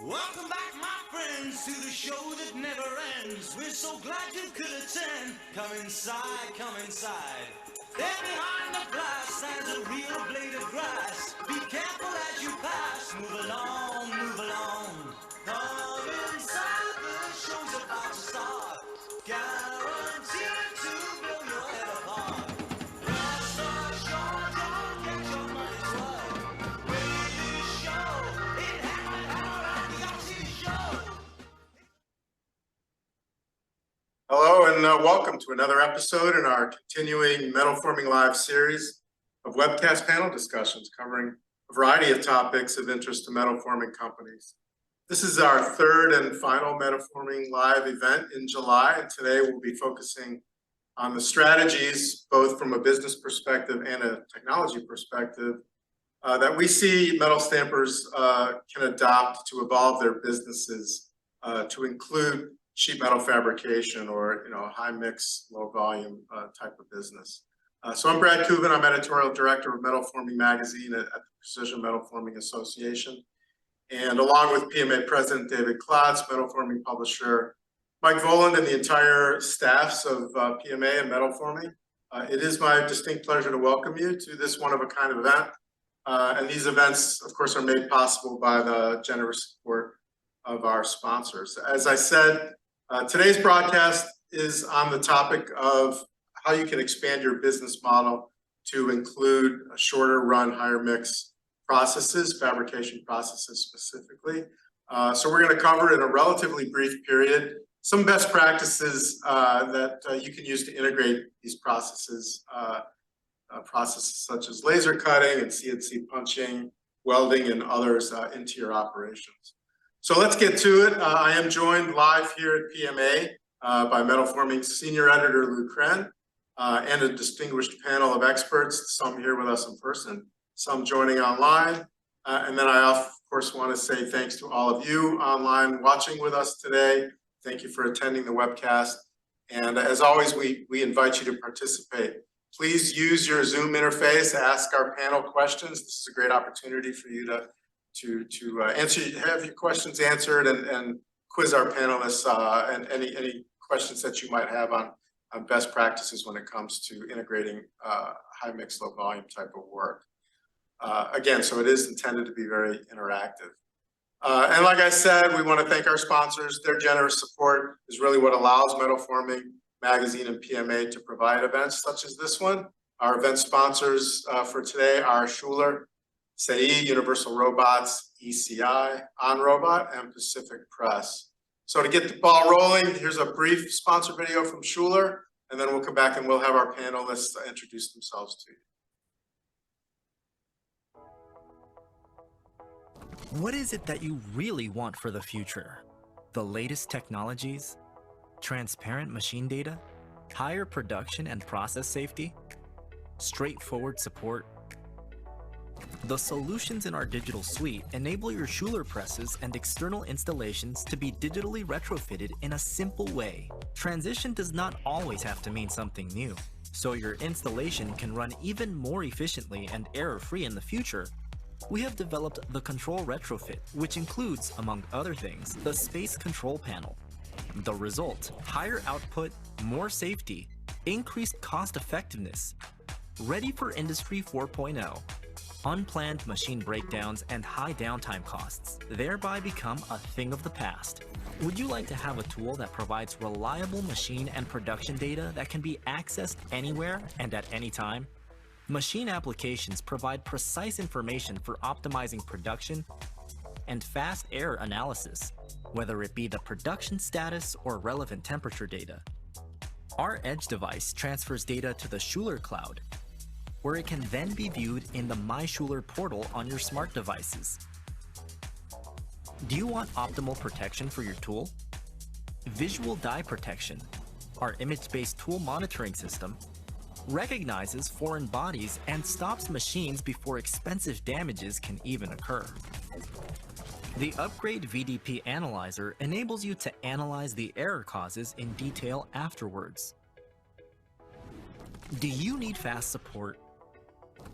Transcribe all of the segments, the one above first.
Welcome back, my friends, to the show that never ends. We're so glad you could attend. Come inside, come inside. There behind the glass stands a real blade of grass. Be careful as you pass. Move along, move along. Come inside, the show's about to start. Guaranteed to blow your head apart. Rest assured, you'll get your money's worth. Brady show, it happened out at the Alongi show. Hello and welcome to another episode in our continuing MetalForming Live series of webcast panel discussions covering a variety of topics of interest to metal forming companies. This is our third and final MetalForming Live event in July, and today we'll be focusing on the strategies, both from a business perspective and a technology perspective, that we see metal stampers can adopt to evolve their businesses to include sheet metal fabrication or high mix, low volume type of business. So I'm Brad Kubin. I'm editorial director of MetalForming magazine at the Precision Metal Forming Association. And along with PMA President David Klotz, MetalForming publisher Mike Voland, and the entire staffs of PMA and MetalForming, it is my distinct pleasure to welcome you to this one-of-a-kind event. And these events, of course, are made possible by the generous support of our sponsors. As I said, today's broadcast is on the topic of how you can expand your business model to include a shorter run, higher mix processes, fabrication processes specifically. So we're going to cover in a relatively brief period some best practices that you can use to integrate these processes, processes such as laser cutting and CNC punching, welding, and others into your operations. So let's get to it. I am joined live here at PMA by MetalForming's senior editor, Lou Kren, and a distinguished panel of experts, some here with us in person, some joining online. And then I, of course, want to say thanks to all of you online watching with us today. Thank you for attending the webcast. And as always, we invite you to participate. Please use your Zoom interface to ask our panel questions. This is a great opportunity for you to have your questions answered and quiz our panelists and any questions that you might have on best practices when it comes to integrating high mix, low volume type of work. Again, so it is intended to be very interactive. And like I said, we want to thank our sponsors. Their generous support is really what allows MetalForming magazine and PMA to provide events such as this one. Our event sponsors for today are Schuler, SAE, Universal Robots, ECI, OnRobot, and Pacific Press. So to get the ball rolling, here's a brief sponsor video from Schuler, and then we'll come back and we'll have our panelists introduce themselves to you. What is it that you really want for the future? The latest technologies? Transparent machine data? Higher production and process safety? Straightforward support? The solutions in our digital suite enable your Schuler presses and external installations to be digitally retrofitted in a simple way. Transition does not always have to mean something new, so your installation can run even more efficiently and error-free in the future. We have developed the Control Retrofit, which includes, among other things, the Space Control Panel. The result: higher output, more safety, increased cost effectiveness, ready for Industry 4.0. Unplanned machine breakdowns and high downtime costs thereby become a thing of the past. Would you like to have a tool that provides reliable machine and production data that can be accessed anywhere and at any time? Machine applications provide precise information for optimizing production and fast error analysis, whether it be the production status or relevant temperature data. Our Edge device transfers data to the Schuler Cloud, where it can then be viewed in the My Schuler portal on your smart devices. Do you want optimal protection for your tool? Visual Die Protection, our image-based tool monitoring system, recognizes foreign bodies and stops machines before expensive damages can even occur. The Upgrade VDP Analyzer enables you to analyze the error causes in detail afterwards. Do you need fast support?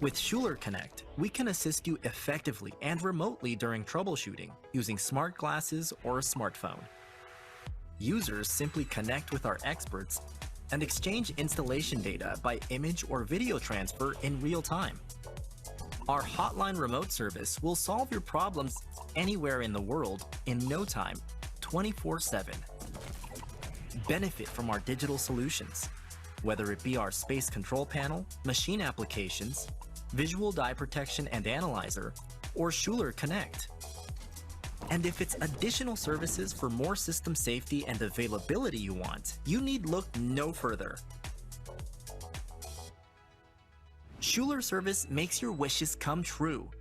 With Schuler Connect, we can assist you effectively and remotely during troubleshooting using smart glasses or a smartphone. Users simply connect with our experts and exchange installation data by image or video transfer in real time. Our hotline remote service will solve your problems anywhere in the world in no time, 24/7. Benefit from our digital solutions, whether it be our space control panel, machine applications, visual die protection and analyzer, or Schuler Connect. And if it's additional services for more system safety and availability you want, you need look no further. Schuler Service makes your wishes come true.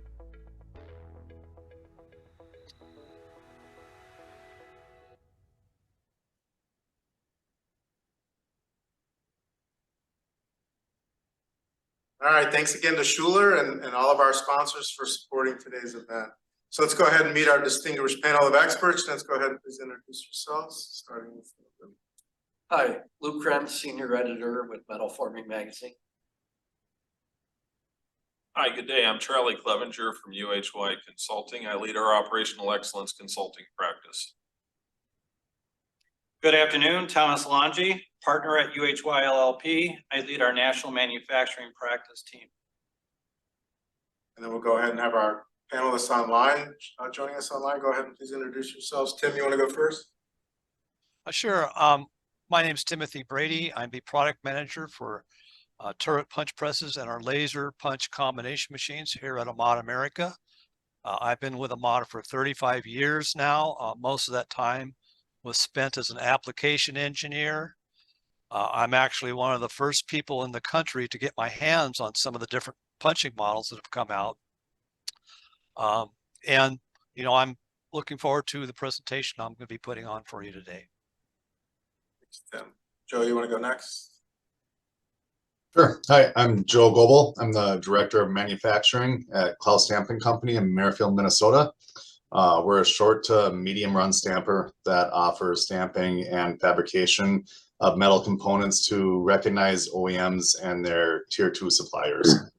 All right, thanks again to Schuler and all of our sponsors for supporting today's event. So let's go ahead and meet our distinguished panel of experts. Let's go ahead and please introduce yourselves, starting with them. Hi, Luke Krenz, Senior Editor with MetalForming Magazine. Hi, good day. I'm Charlie Clevenger from UHY Consulting. I lead our Operational Excellence Consulting practice. Good afternoon, Thomas Alongi, partner at UHY LLP. I lead our national manufacturing practice team. And then we'll go ahead and have our panelists online joining us online. Go ahead and please introduce yourselves. Tim, you want to go first? Sure. My name is Timothy Brady. I'm the product manager for turret punch presses and our laser punch combination machines here at Amada America. I've been with Amada for 35 years now. Most of that time was spent as an application engineer. I'm actually one of the first people in the country to get my hands on some of the different punching models that have come out. And, you know, I'm looking forward to the presentation I'm going to be putting on for you today. Thanks, Tim. Joe, you want to go next? Sure. Hi, I'm Joe Goble. I'm the Director of Manufacturing at Clow Stamping Company in Merrifield, Minnesota. We're a short to medium run stamper that offers stamping and fabrication of metal components to recognized OEMs and their tier 2 suppliers.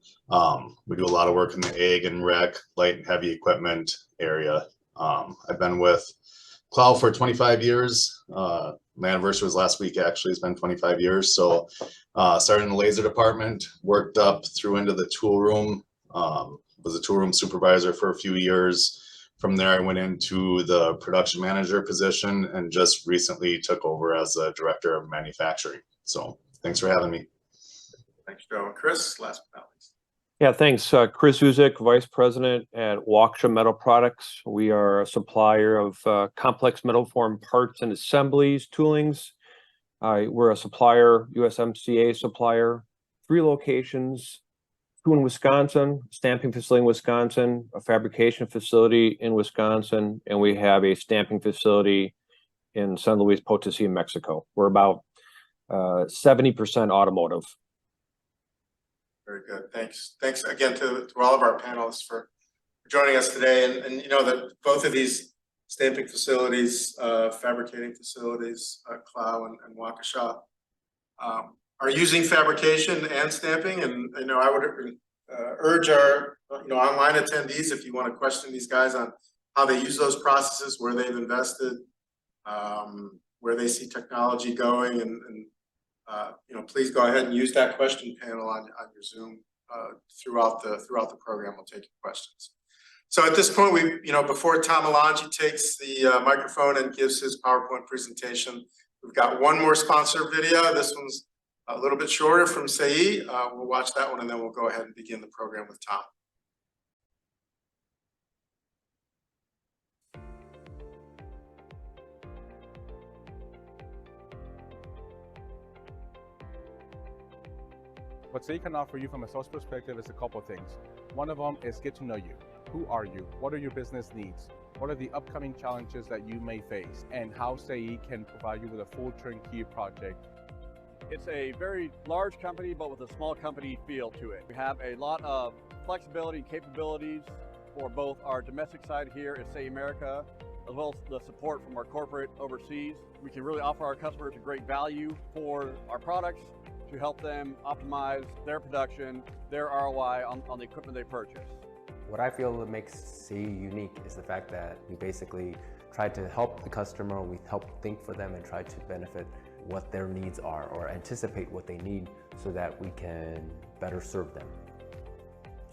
We do a lot of work in the ag and rec, light and heavy equipment area. I've been with Clow for 25 years. My anniversary was last week, actually. It's been 25 years. So started in the laser department, worked up through into the tool room, was a tool room supervisor for a few years. From there, I went into the production manager position and just recently took over as the director of manufacturing. So thanks for having me. Thanks, Joe. And Chris, last but not least. Yeah, thanks. Chris Zuzick, Vice President at Waukesha Metal Products. We are a supplier of complex metal form parts and assemblies, toolings. We're a supplier, USMCA supplier, 3 locations, 2 in Wisconsin, stamping facility in Wisconsin, a fabrication facility in Wisconsin, and we have a stamping facility in San Luis Potosi, Mexico. We're about 70% automotive. Very good. Thanks. Thanks again to all of our panelists for joining us today. And you know that both of these stamping facilities, fabricating facilities, Clow and Waukesha, are using fabrication and stamping. And you know, I would urge our online attendees, if you want to question these guys on how they use those processes, where they've invested, where they see technology going, and please go ahead and use that question panel on your Zoom throughout the program. We'll take your questions. So at this point, before Tom Alongi takes the microphone and gives his PowerPoint presentation, we've got one more sponsor video. This one's a little bit shorter from Saeed. We'll watch that one and then we'll go ahead and begin the program with Tom. What Saeed can offer you from a sales perspective is a couple of things. One of them is get to know you. Who are you? What are your business needs? What are the upcoming challenges that you may face? And how Saeed can provide you with a full turnkey project. It's a very large company, but with a small company feel to it. We have a lot of flexibility and capabilities for both our domestic side here at Say America, as well as the support from our corporate overseas. We can really offer our customers a great value for our products, to help them optimize their production, their ROI on the equipment they purchase. What I feel that makes CE unique is the fact that we basically try to help the customer, we help think for them and try to benefit what their needs are or anticipate what they need so that we can better serve them.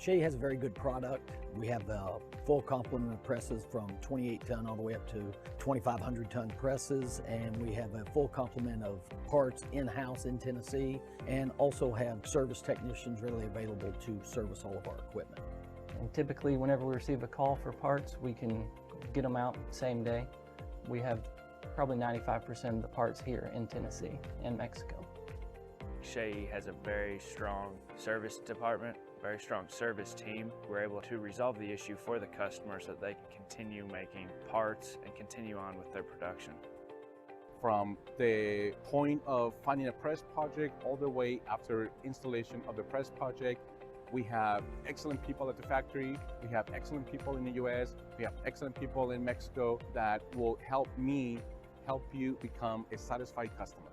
Shea has a very good product. We have the full complement of presses from 28 ton all the way up to 2,500 ton presses, and we have a full complement of parts in-house in Tennessee, and also have service technicians readily available to service all of our equipment. And typically, whenever we receive a call for parts, we can get them out same day. We have probably 95% of the parts here in Tennessee and Mexico. Shea has a very strong service department, very strong service team. We're able to resolve the issue for the customer so that they can continue making parts and continue on with their production. From the point of finding a press project all the way after installation of the press project, we have excellent people at the factory, we have excellent people in the US, we have excellent people in Mexico that will help me help you become a satisfied customer.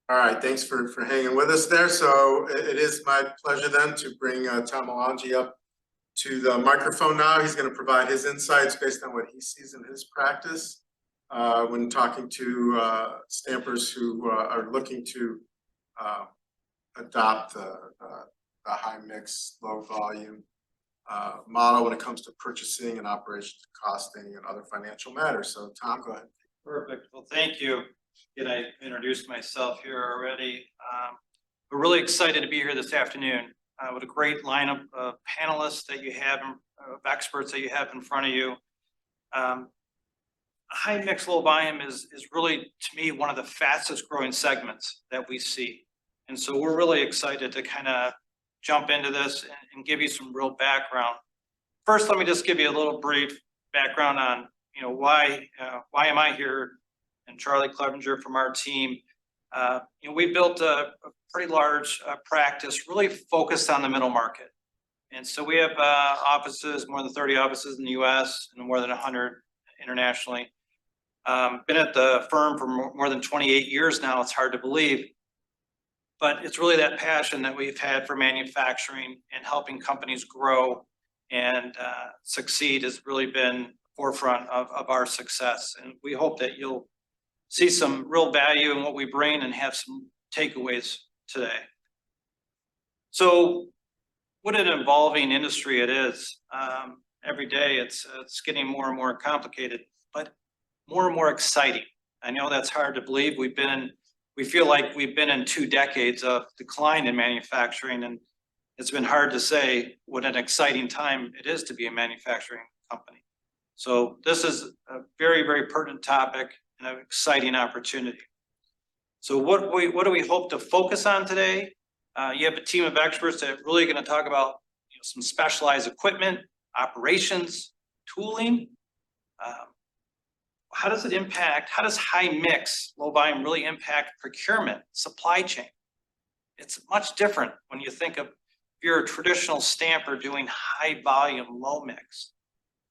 All right, thanks for hanging with us there. So it is my pleasure then to bring Tom Alongi up to the microphone now. He's going to provide his insights based on what he sees in his practice when talking to stampers who are looking to adopt the high mix, low volume model when it comes to purchasing and operations, costing, and other financial matters. So Tom, go ahead. Perfect. Well, thank you. And I introduced myself here already. We're really excited to be here this afternoon with a great lineup of panelists that you have, of experts that you have in front of you. High mix, low volume is really, to me, one of the fastest growing segments that we see. And so we're really excited to kind of jump into this and give you some real background. First, let me just give you a little brief background on, why am I here? And Charlie Clevenger from our team. We built a pretty large practice really focused on the middle market. And so we have offices, more than 30 offices in the US and more than 100 internationally. Been at the firm for more than 28 years now, it's hard to believe. But it's really that passion that we've had for manufacturing and helping companies grow and succeed has really been forefront of our success. And we hope that you'll see some real value in what we bring and have some takeaways today. So what an evolving industry it is. Every day it's getting more and more complicated, but more and more exciting. I know that's hard to believe. We feel like we've been in 2 decades of decline in manufacturing, and it's been hard to say what an exciting time it is to be a manufacturing company. So this is a very, very pertinent topic and an exciting opportunity. So what do we hope to focus on today? You have a team of experts that are really going to talk about some specialized equipment, operations, tooling. How does it impact, how does high mix, low volume really impact procurement, supply chain? It's much different when you think of, if you're a traditional stamper doing high volume, low mix,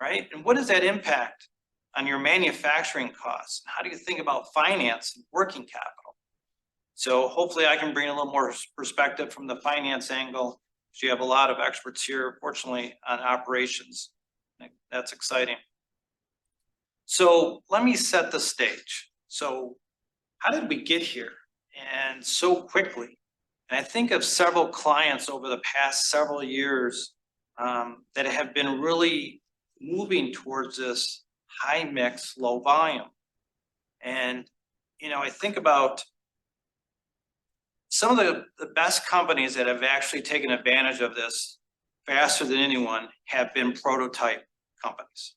right? And what does that impact on your manufacturing costs? How do you think about finance and working capital? So hopefully I can bring a little more perspective from the finance angle. You have a lot of experts here, fortunately, on operations. That's exciting. So let me set the stage. So how did we get here? And so quickly. And I think of several clients over the past several years that have been really moving towards this high mix, low volume. And, I think about some of the best companies that have actually taken advantage of this faster than anyone have been prototype companies.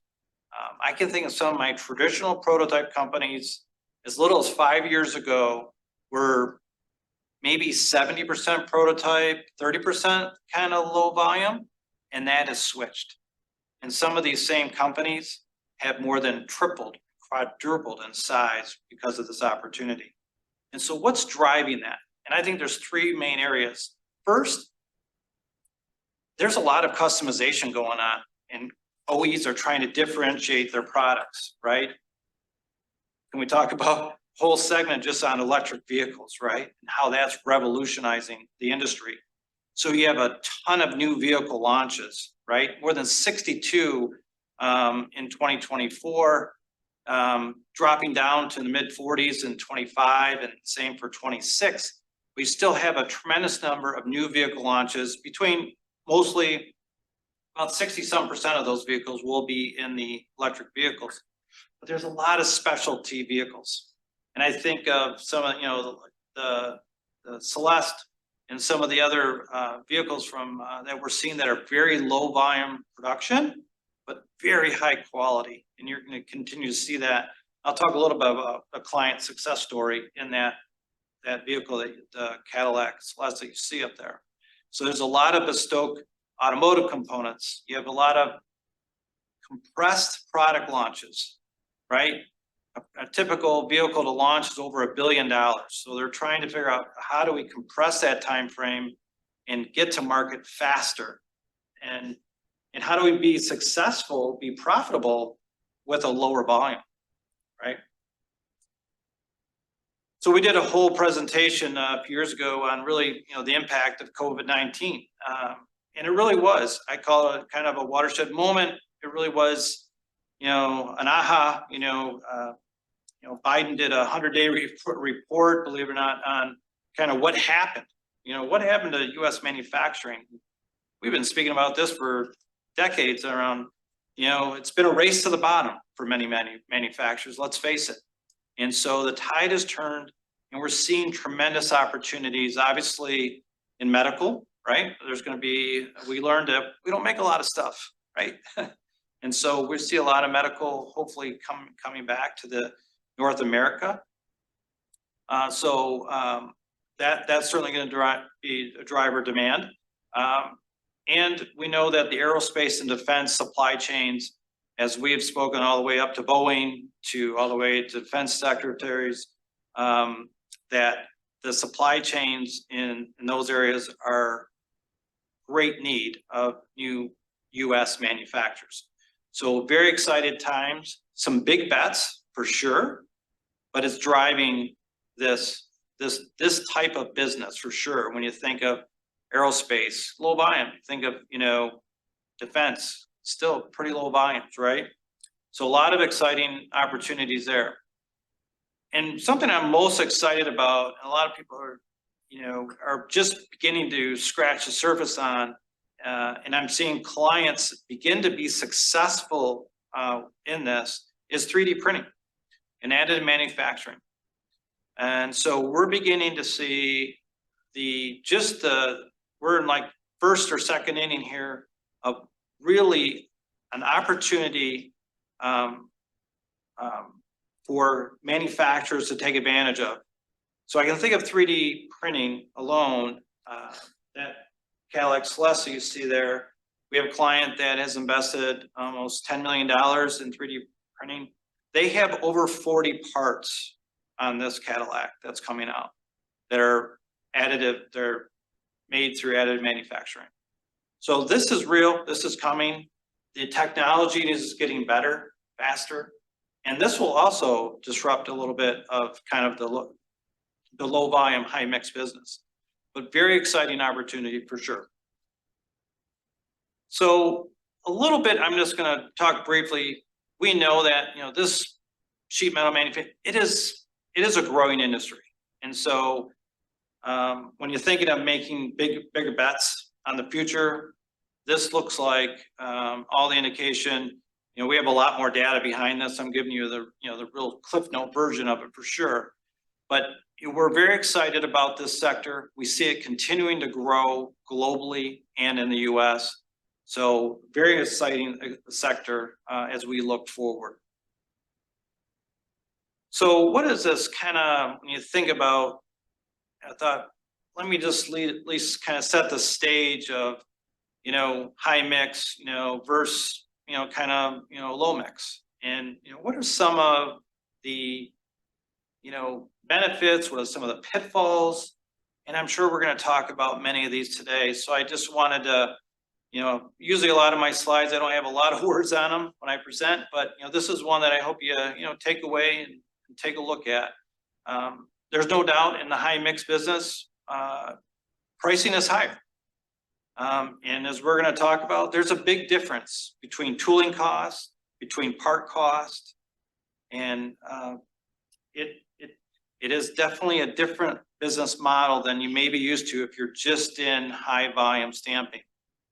I can think of some of my traditional prototype companies as little as 5 years ago were maybe 70% prototype, 30% kind of low volume, and that has switched. And some of these same companies have more than tripled, quadrupled in size because of this opportunity. And so what's driving that? And I think there's three main areas. First, there's a lot of customization going on, and OEs are trying to differentiate their products, right? Can we talk about whole segment just on electric vehicles, right? And how that's revolutionizing the industry. So you have a ton of new vehicle launches, right? More than 62 in 2024, dropping down to the mid 40s in 25, and same for 26. We still have a tremendous number of new vehicle launches. Between mostly about 60% of those vehicles will be in the electric vehicles, but there's a lot of specialty vehicles. And I think of some of, the Celeste and some of the other vehicles from that we're seeing that are very low volume production, but very high quality. And you're going to continue to see that. I'll talk a little bit about a client success story in that vehicle, the Cadillac Celeste that you see up there. So there's a lot of bespoke automotive components. You have a lot of compressed product launches, right? A typical vehicle to launch is over $1 billion. So they're trying to figure out, how do we compress that time frame and get to market faster? And how do we be successful, be profitable with a lower volume, right? So we did a whole presentation a few years ago on really, the impact of COVID-19. And it really was, I call it kind of a watershed moment. It really was, an aha, Biden did a 100-day report, believe it or not, on kind of what happened. What happened to U.S. manufacturing? We've been speaking about this for decades around, it's been a race to the bottom for many manufacturers, let's face it. And so the tide has turned, and we're seeing tremendous opportunities, obviously in medical, right? There's going to be, we learned that we don't make a lot of stuff, right? And so we see a lot of medical, hopefully coming back to the North America. That's certainly going to be a driver demand. And we know that the aerospace and defense supply chains, as we have spoken all the way up to Boeing, to all the way to defense secretaries, that the supply chains in those areas are great need of new U.S. manufacturers. So very excited times, some big bets for sure, but it's driving this type of business for sure. When you think of aerospace, low volume, think of, defense, still pretty low volumes, right? So a lot of exciting opportunities there. And something I'm most excited about, and a lot of people are just beginning to scratch the surface on, and I'm seeing clients begin to be successful in this, is 3D printing and additive manufacturing. And so we're beginning to see we're in like first or second inning here of really an opportunity for manufacturers to take advantage of. So I can think of 3D printing alone, that Cadillac Celeste you see there. We have a client that has invested almost $10 million in 3D printing. They have over 40 parts on this Cadillac that's coming out that are additive, they're made through additive manufacturing. So this is real, this is coming. The technology is getting better, faster, and this will also disrupt a little bit of kind of the low volume, high mix business, but very exciting opportunity for sure. So a little bit, I'm just going to talk briefly. We know that, this sheet metal manufacturing, it is a growing industry. And so when you're thinking of making bigger bets on the future, this looks like all the indication. We have a lot more data behind this. I'm giving you the real Cliff Note version of it for sure. But we're very excited about this sector. We see it continuing to grow globally and in the U.S. So very exciting sector as we look forward. So what is this kind of, when you think about, I thought, let me just at least kind of set the stage of, high mix, versus, kind of, low mix. And, what are some of the, benefits? What are some of the pitfalls? And I'm sure we're going to talk about many of these today. So I just wanted to, usually a lot of my slides, I don't have a lot of words on them when I present, but this is one that I hope you, take away and take a look at. There's no doubt in the high mix business, pricing is higher. And as we're going to talk about, there's a big difference between tooling costs, between part cost, and it is definitely a different business model than you may be used to if you're just in high volume stamping.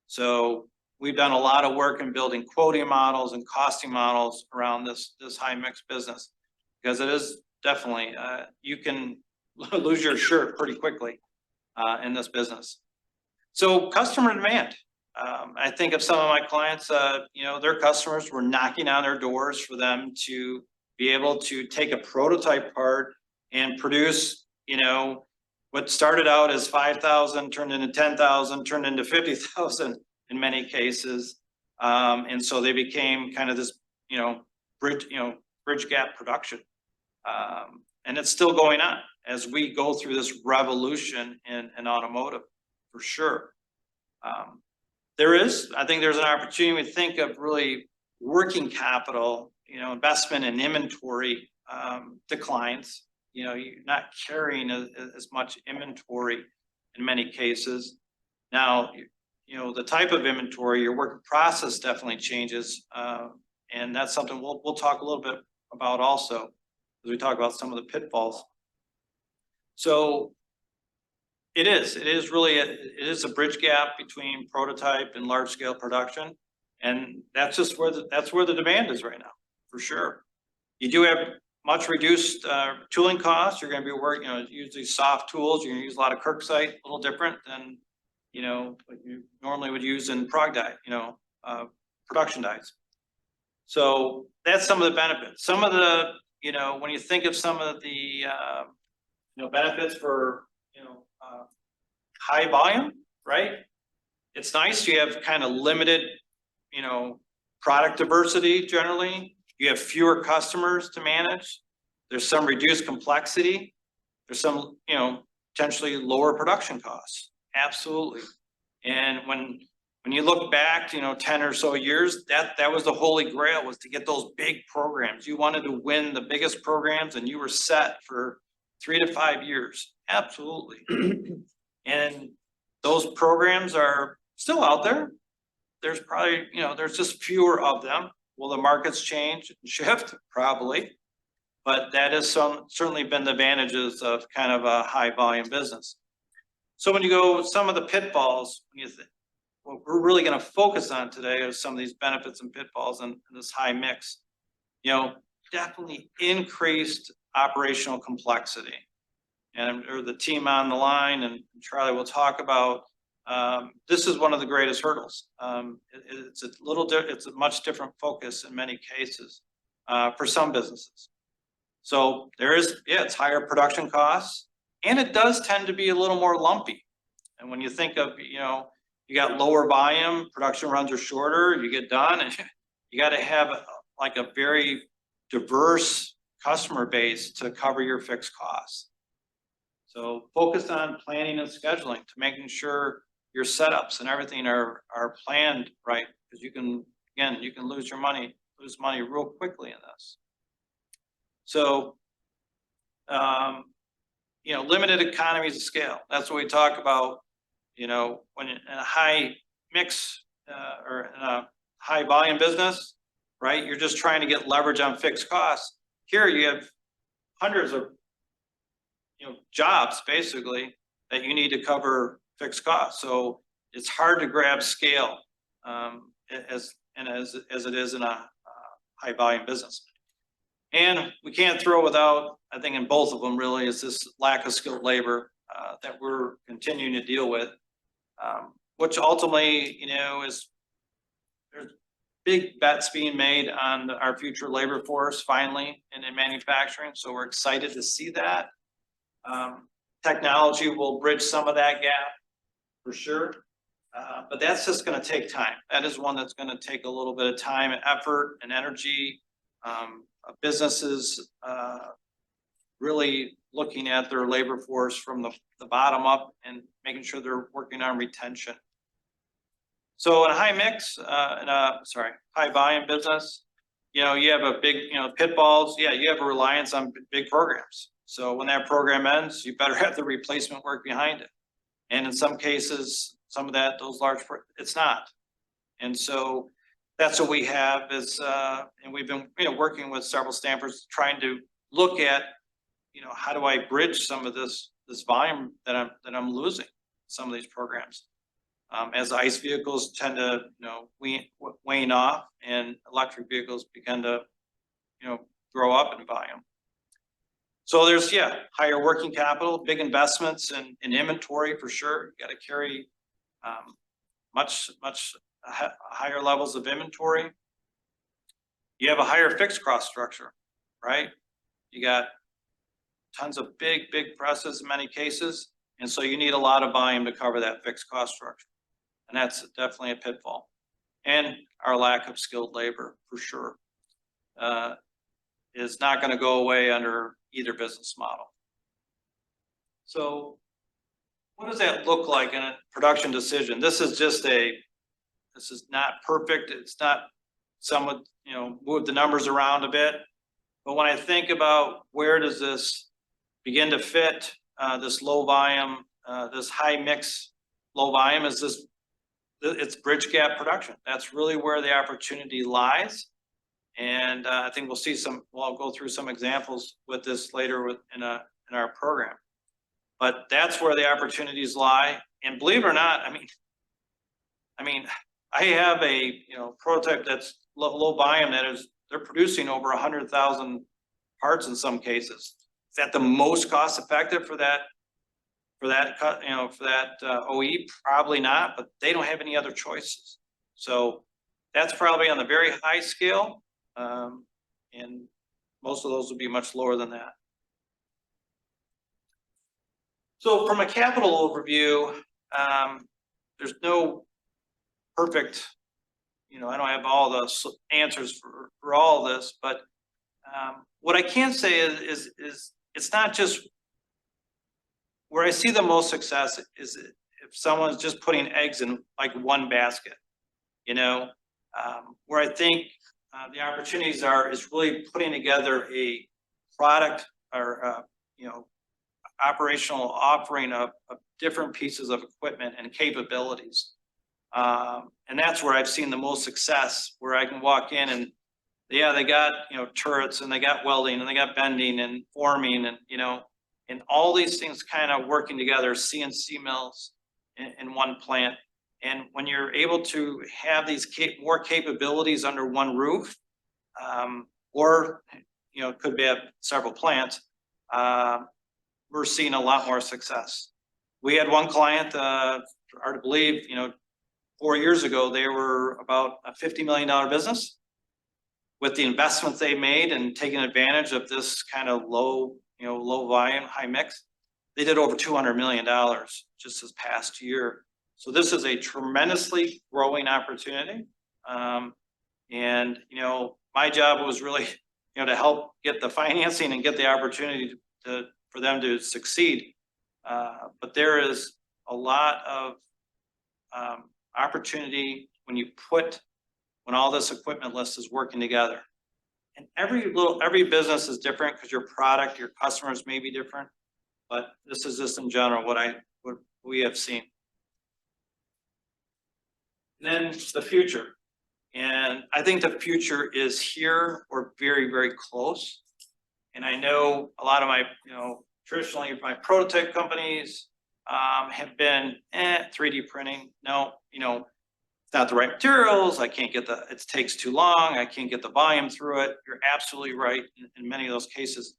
So we've done a lot of work in building quoting models and costing models around this high mix business, because it is definitely, you can lose your shirt pretty quickly in this business. So customer demand. I think of some of my clients, their customers were knocking on their doors for them to be able to take a prototype part and produce, what started out as 5,000 turned into 10,000, turned into 50,000 in many cases. And so they became kind of this, bridge gap production. And it's still going on as we go through this revolution in automotive, for sure. I think there's an opportunity to think of really working capital, investment in inventory declines. You're not carrying as much inventory in many cases. Now, the type of inventory, your work process definitely changes. And that's something we'll talk a little bit about also as we talk about some of the pitfalls. So it is really a bridge gap between prototype and large scale production. And that's just where the demand is right now, for sure. You do have much reduced tooling costs. You're going to be working, usually soft tools. You're going to use a lot of Kirksite, a little different than, what you normally would use in prog die, production dies. So that's some of the benefits. Some of the, when you think of some of the, benefits for, high volume, right? It's nice. You have kind of limited, product diversity generally. You have fewer customers to manage. There's some reduced complexity. There's some, potentially lower production costs. Absolutely. And when you look back, 10 or so years, that was the holy grail, was to get those big programs. You wanted to win the biggest programs and you were set for 3 to 5 years. Absolutely. And those programs are still out there. There's probably, there's just fewer of them. Will the markets change and shift? Probably. But that has certainly been the advantages of kind of a high volume business. So when you go some of the pitfalls, what we're really going to focus on today are some of these benefits and pitfalls in this high mix. Definitely increased operational complexity. And the team on the line and Charlie will talk about, this is one of the greatest hurdles. It's a much different focus in many cases for some businesses. So it's higher production costs, and it does tend to be a little more lumpy. And when you think of, you got lower volume, production runs are shorter, you get done, and you got to have like a very diverse customer base to cover your fixed costs. So focus on planning and scheduling to making sure your setups and everything are planned right, because you can lose money real quickly in this. So, limited economies of scale. That's what we talk about, when in a high mix or in a high volume business, right? You're just trying to get leverage on fixed costs. Here you have hundreds of, jobs basically that you need to cover fixed costs. So it's hard to grab scale as it is in a high volume business. And we can't throw without, I think in both of them really, is this lack of skilled labor that we're continuing to deal with, which ultimately, is there's big bets being made on our future labor force finally in manufacturing. So we're excited to see that. Technology will bridge some of that gap for sure. But that's just going to take time. That is one that's going to take a little bit of time and effort and energy. Businesses really looking at their labor force from the bottom up and making sure they're working on retention. So in a high mix, high volume business, you know, you have a big, you know, pit balls. Yeah, you have a reliance on big programs. So when that program ends, you better have the replacement work behind it. And in some cases, some of that, those large, it's not. And so that's what we have is, and we've been, you know, working with several stampers trying to look at, you know, how do I bridge some of this volume that I'm losing some of these programs. As ICE vehicles tend to, you know, wane off and electric vehicles begin to, you know, grow up in volume. So there's, yeah, higher working capital, big investments in inventory for sure. You got to carry much higher levels of inventory. You have a higher fixed cost structure, right? You got tons of big presses in many cases. And so you need a lot of volume to cover that fixed cost structure. And that's definitely a pitfall. And our lack of skilled labor for sure is not going to go away under either business model. So what does that look like in a production decision? This is not perfect. It's not, some would, you know, move the numbers around a bit. But when I think about where does this begin to fit, this low volume, this high mix, low volume is this, it's bridge gap production. That's really where the opportunity lies. And I think we'll see I'll go through some examples with this later in our program. But that's where the opportunities lie. And believe it or not, I mean, I have a, you know, prototype that's low volume they're producing over 100,000 parts in some cases. Is that the most cost effective for that OE? Probably not, but they don't have any other choices. So that's probably on the very high scale. And most of those would be much lower than that. So from a capital overview, there's no perfect, you know, I don't have all the answers for all of this, but what I can say is it's not just where I see the most success is if someone's just putting eggs in like one basket, you know, where I think the opportunities is really putting together a product or, you know, operational offering of different pieces of equipment and capabilities. And that's where I've seen the most success, where I can walk in and, yeah, they got, you know, turrets and they got welding and they got bending and forming and, you know, and all these things kind of working together, CNC mills in one plant. And when you're able to have these more capabilities under one roof, or, you know, could be at several plants, we're seeing a lot more success. We had one client, hard to believe, you know, 4 years ago, they were about a $50 million business. With the investments they made and taking advantage of this kind of low volume, high mix, they did over $200 million just this past year. So this is a tremendously growing opportunity. And, you know, my job was really, you know, to help get the financing and get the opportunity for them to succeed. But there is a lot of opportunity when all this equipment list is working together. And every business is different because your product, your customers may be different, but this is just in general what we have seen. And then the future. And I think the future is here or very, very close. And I know a lot of my, you know, traditionally my prototype companies have been 3D printing. No, you know, it's not the right materials. I can't get it takes too long. I can't get the volume through it. You're absolutely right in many of those cases.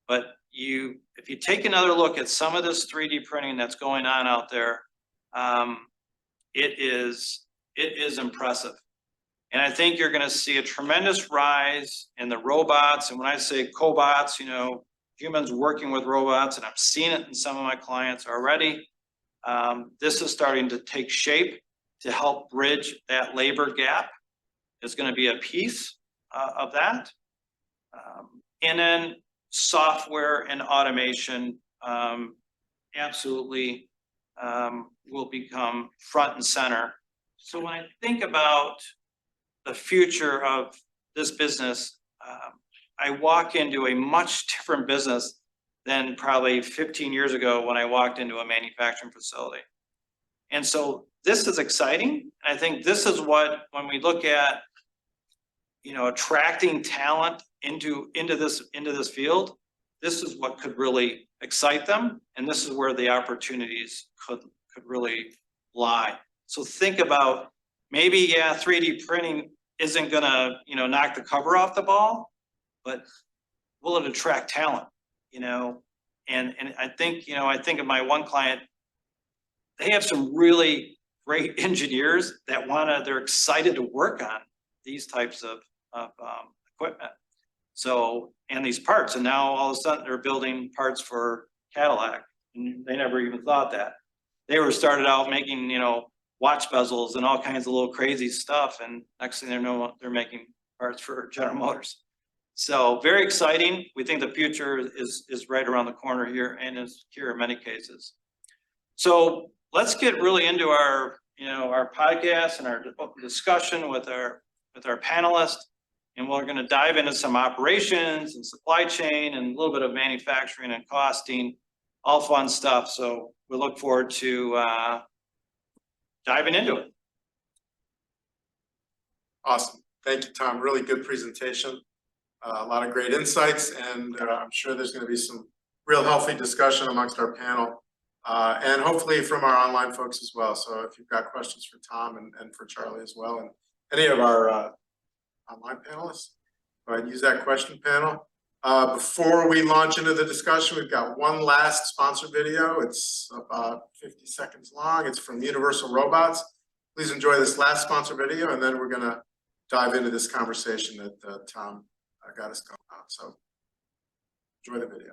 But if you take another look at some of this 3D printing that's going on out there, it is impressive. And I think you're going to see a tremendous rise in the robots. And when I say cobots, you know, humans working with robots, and I've seen it in some of my clients already. This is starting to take shape to help bridge that labor gap. It's going to be a piece of that. And then software and automation absolutely will become front and center. So when I think about the future of this business, I walk into a much different business than probably 15 years ago when I walked into a manufacturing facility. And so this is exciting. I think this is what, when we look at, you know, attracting talent into this field, this is what could really excite them. And this is where the opportunities could really lie. So think about maybe, yeah, 3D printing isn't gonna, you know, knock the cover off the ball, but will it attract talent, you know? And I think, you know, I think of my one client, they have some really great engineers that they're excited to work on these types of equipment. So, and these parts, and now all of a sudden they're building parts for Cadillac, and they never even thought that. They were started out making, you know, watch bezels and all kinds of little crazy stuff, and next thing they know, they're making parts for General Motors. So very exciting. We think the future is right around the corner here, and is here in many cases. So let's get really into our, you know, our podcast and our discussion with our panelists. And we're going to dive into some operations and supply chain and a little bit of manufacturing and costing, all fun stuff. So we look forward to diving into it. Awesome. Thank you, Tom. Really good presentation. A lot of great insights, and I'm sure there's going to be some real healthy discussion amongst our panel, and hopefully from our online folks as well. So if you've got questions for Tom and for Charlie as well, and any of our online panelists, go ahead and use that question panel. Before we launch into the discussion, we've got one last sponsor video. It's about 50 seconds long. It's from Universal Robots. Please enjoy this last sponsor video, and then we're going to dive into this conversation that Tom got us going on. So enjoy the video.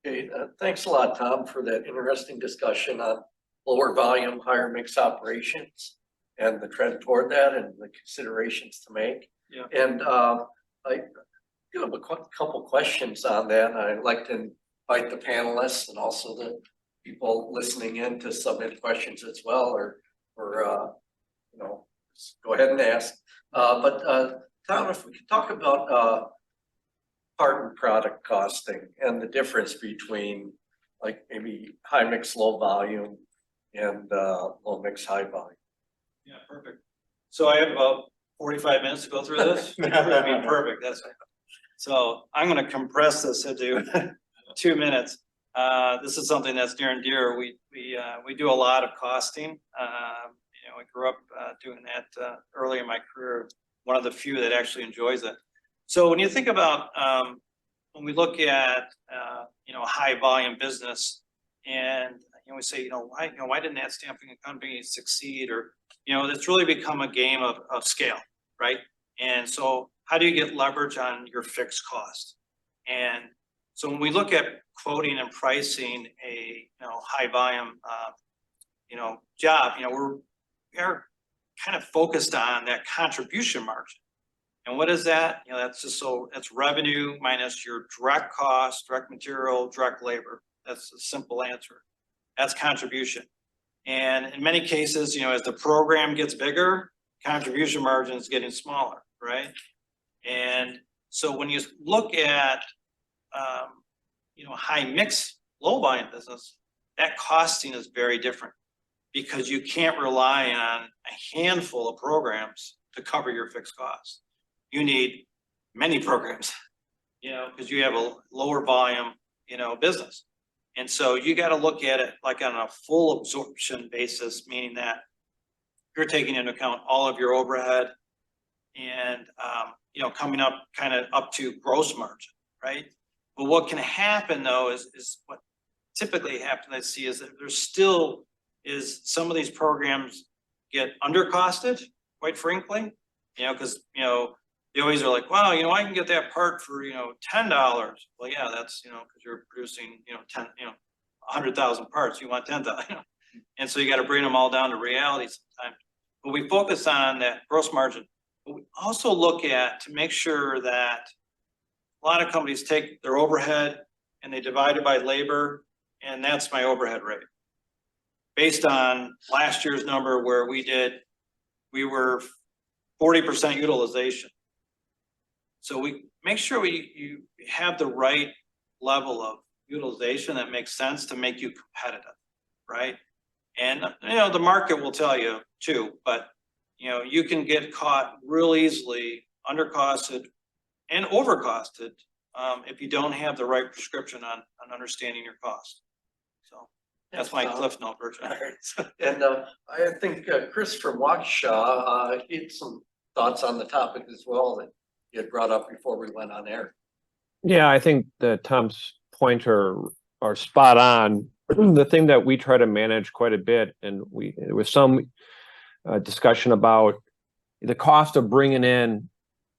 Okay, thanks a lot, Tom, for that interesting discussion on lower volume, higher mix operations and the trend toward that and the considerations to make. Yeah. And I do have a couple questions on that. I'd like to invite the panelists and also the people listening in to submit questions as well, or you know, just go ahead and ask. But Tom, if we could talk about part and product costing and the difference between like maybe high mix, low volume and low mix, high volume. Yeah, perfect. So I have about 45 minutes to go through this. That would be perfect. That's so I'm going to compress this into 2 minutes. This is something that's near and dear. We do a lot of costing. You know, I grew up doing that early in my career. One of the few that actually enjoys it. So when you think about when we look at you know, a high volume business, and you know, we say, why didn't that stamping company succeed? Or it's really become a game of scale, right? And so how do you get leverage on your fixed cost? And so when we look at quoting and pricing a high volume job, we are kind of focused on that contribution margin. And what is that? That's revenue minus your direct cost, direct material, direct labor. That's a simple answer. That's contribution. And in many cases, as the program gets bigger, contribution margin is getting smaller, right? And so when you look at, high mix, low volume business, that costing is very different because you can't rely on a handful of programs to cover your fixed costs. You need many programs, because you have a lower volume, business. And so you got to look at it like on a full absorption basis, meaning that you're taking into account all of your overhead and, coming up kind of up to gross margin, right? But what can happen though is what typically happens, I see, is that there still is some of these programs get undercosted, quite frankly, because, they always are like, wow, I can get that part for, $10. Well, yeah, that's, because you're producing, 100,000 parts, you want 10,000, and so you got to bring them all down to reality sometimes. But we focus on that gross margin. But we also look at to make sure that a lot of companies take their overhead and they divide it by labor, and that's my overhead rate. Based on last year's number where we were 40% utilization. So we make sure you have the right level of utilization that makes sense to make you competitive, right? And, the market will tell you too, but, you can get caught real easily undercosted and overcosted if you don't have the right prescription on understanding your cost. So that's my Cliff Note version. And I think Chris from Waukesha, he had some thoughts on the topic as well that you had brought up before we went on air. Yeah, I think that Tom's points are spot on. The thing that we try to manage quite a bit, and there was some discussion about the cost of bringing in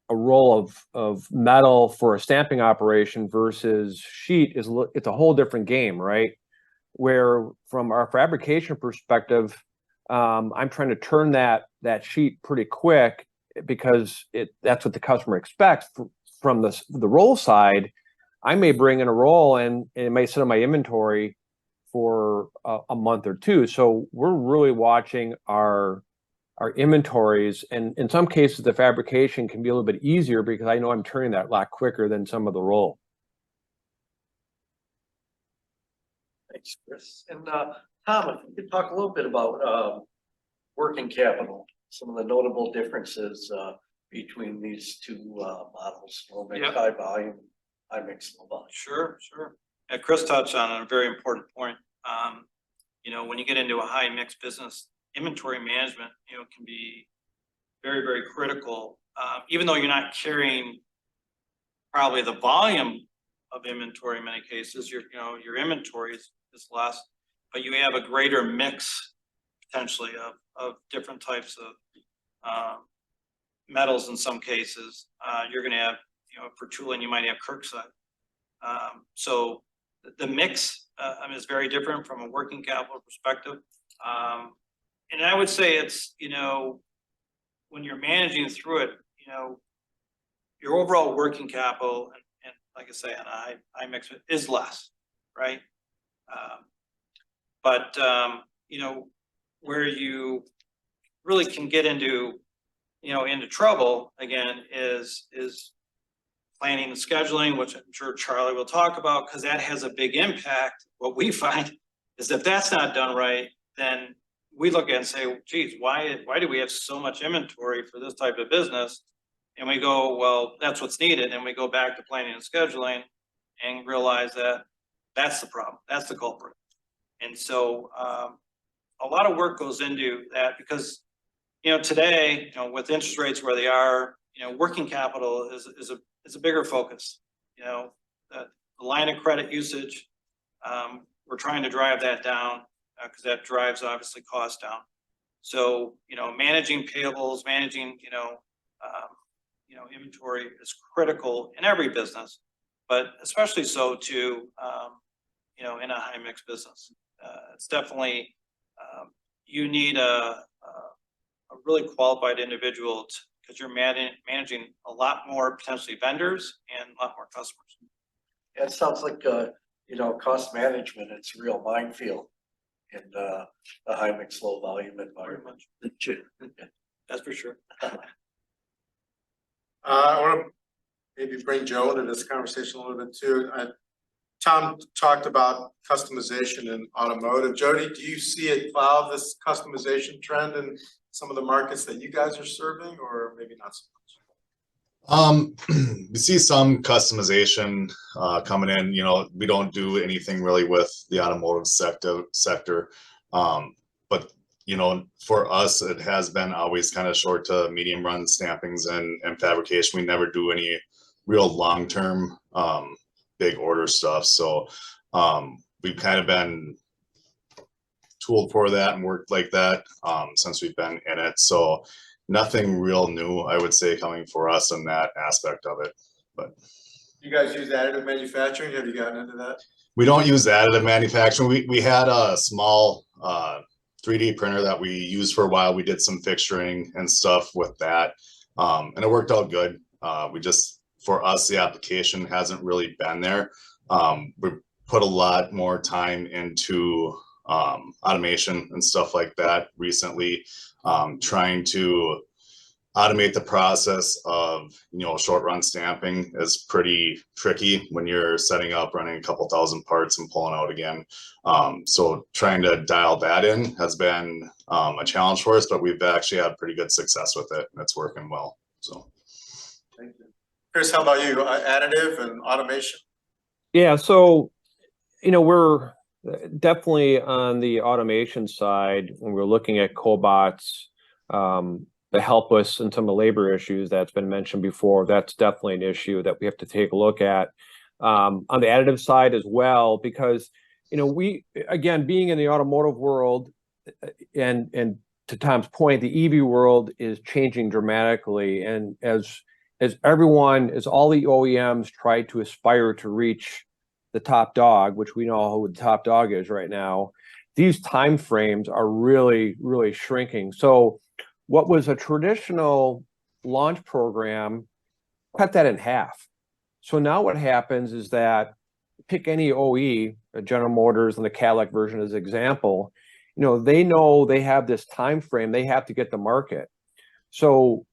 a roll of metal for a stamping operation versus sheet it's a whole different game, right? Where from our fabrication perspective, I'm trying to turn that sheet pretty quick because that's what the customer expects. From the roll side, I may bring in a roll and it may sit in my inventory for a month or two. So we're really watching our inventories, and in some cases the fabrication can be a little bit easier because I know I'm turning that a lot quicker than some of the roll. Thanks, Chris. And Tom, if you could talk a little bit about working capital, some of the notable differences between these two models, low mix, high volume, high mix, low volume. Sure. And Chris touched on a very important point. When you get into a high mix business, inventory management, can be very, very critical. Even though you're not carrying probably the volume of inventory in many cases, your inventory is less, but you have a greater mix potentially of different types of metals in some cases. You're going to have, for tooling, you might have Kirkside. So the mix is very different from a working capital perspective. And I would say it's, when you're managing through it, your overall working capital and like I say, on a high mix is less, right? But where you really can get into, into trouble again is planning and scheduling, which I'm sure Charlie will talk about, because that has a big impact. What we find is if that's not done right, then we look at it and say, geez, why do we have so much inventory for this type of business? And we go, well, that's what's needed. And we go back to planning and scheduling and realize that that's the problem. That's the culprit. And so a lot of work goes into that because, today, with interest rates where they are, working capital is a bigger focus. The line of credit usage, we're trying to drive that down because that drives obviously cost down. So, managing payables, managing, inventory is critical in every business, but especially so too, in a high mix business. It's definitely, you need a really qualified individual because you're managing a lot more potentially vendors and a lot more customers. It sounds like you know, cost management, it's a real minefield in the high mix, low volume environment. That's for sure. I want to maybe bring Joe into this conversation a little bit too. Tom talked about customization in automotive. Jody, do you see at Clow this customization trend in some of the markets that you guys are serving, or maybe not so much? We see some customization coming in. You know, we don't do anything really with the automotive sector. But you know, for us, it has been always kind of short to medium run stampings and fabrication. We never do any real long-term big order stuff. So we've kind of been tooled for that and worked like that since we've been in it. So nothing real new, I would say, coming for us in that aspect of it. But you guys use additive manufacturing? Have you gotten into that? We don't use additive manufacturing. We had a small 3D printer that we used for a while. We did some fixturing and stuff with that, and it worked out good. For us, the application hasn't really been there. We put a lot more time into automation and stuff like that recently, trying to automate the process of, you know, short run stamping is pretty tricky when you're setting up, running a couple thousand parts and pulling out again. So trying to dial that in has been a challenge for us, but we've actually had pretty good success with it and it's working well. So. Thank you. Chris, how about you? Additive and automation? Yeah, so, you know, we're definitely on the automation side when we're looking at cobots to help us in some of the labor issues that's been mentioned before. That's definitely an issue that we have to take a look at. On the additive side as well, because, you know, we, again, being in the automotive world and to Tom's point, the EV world is changing dramatically. And as all the OEMs try to aspire to reach the top dog, which we know who the top dog is right now, these time frames are really, really shrinking. So what was a traditional launch program, cut that in half. So now what happens is that, pick any OE, General Motors and the Cadillac version as an example, you know they have this time frame, they have to get the market. So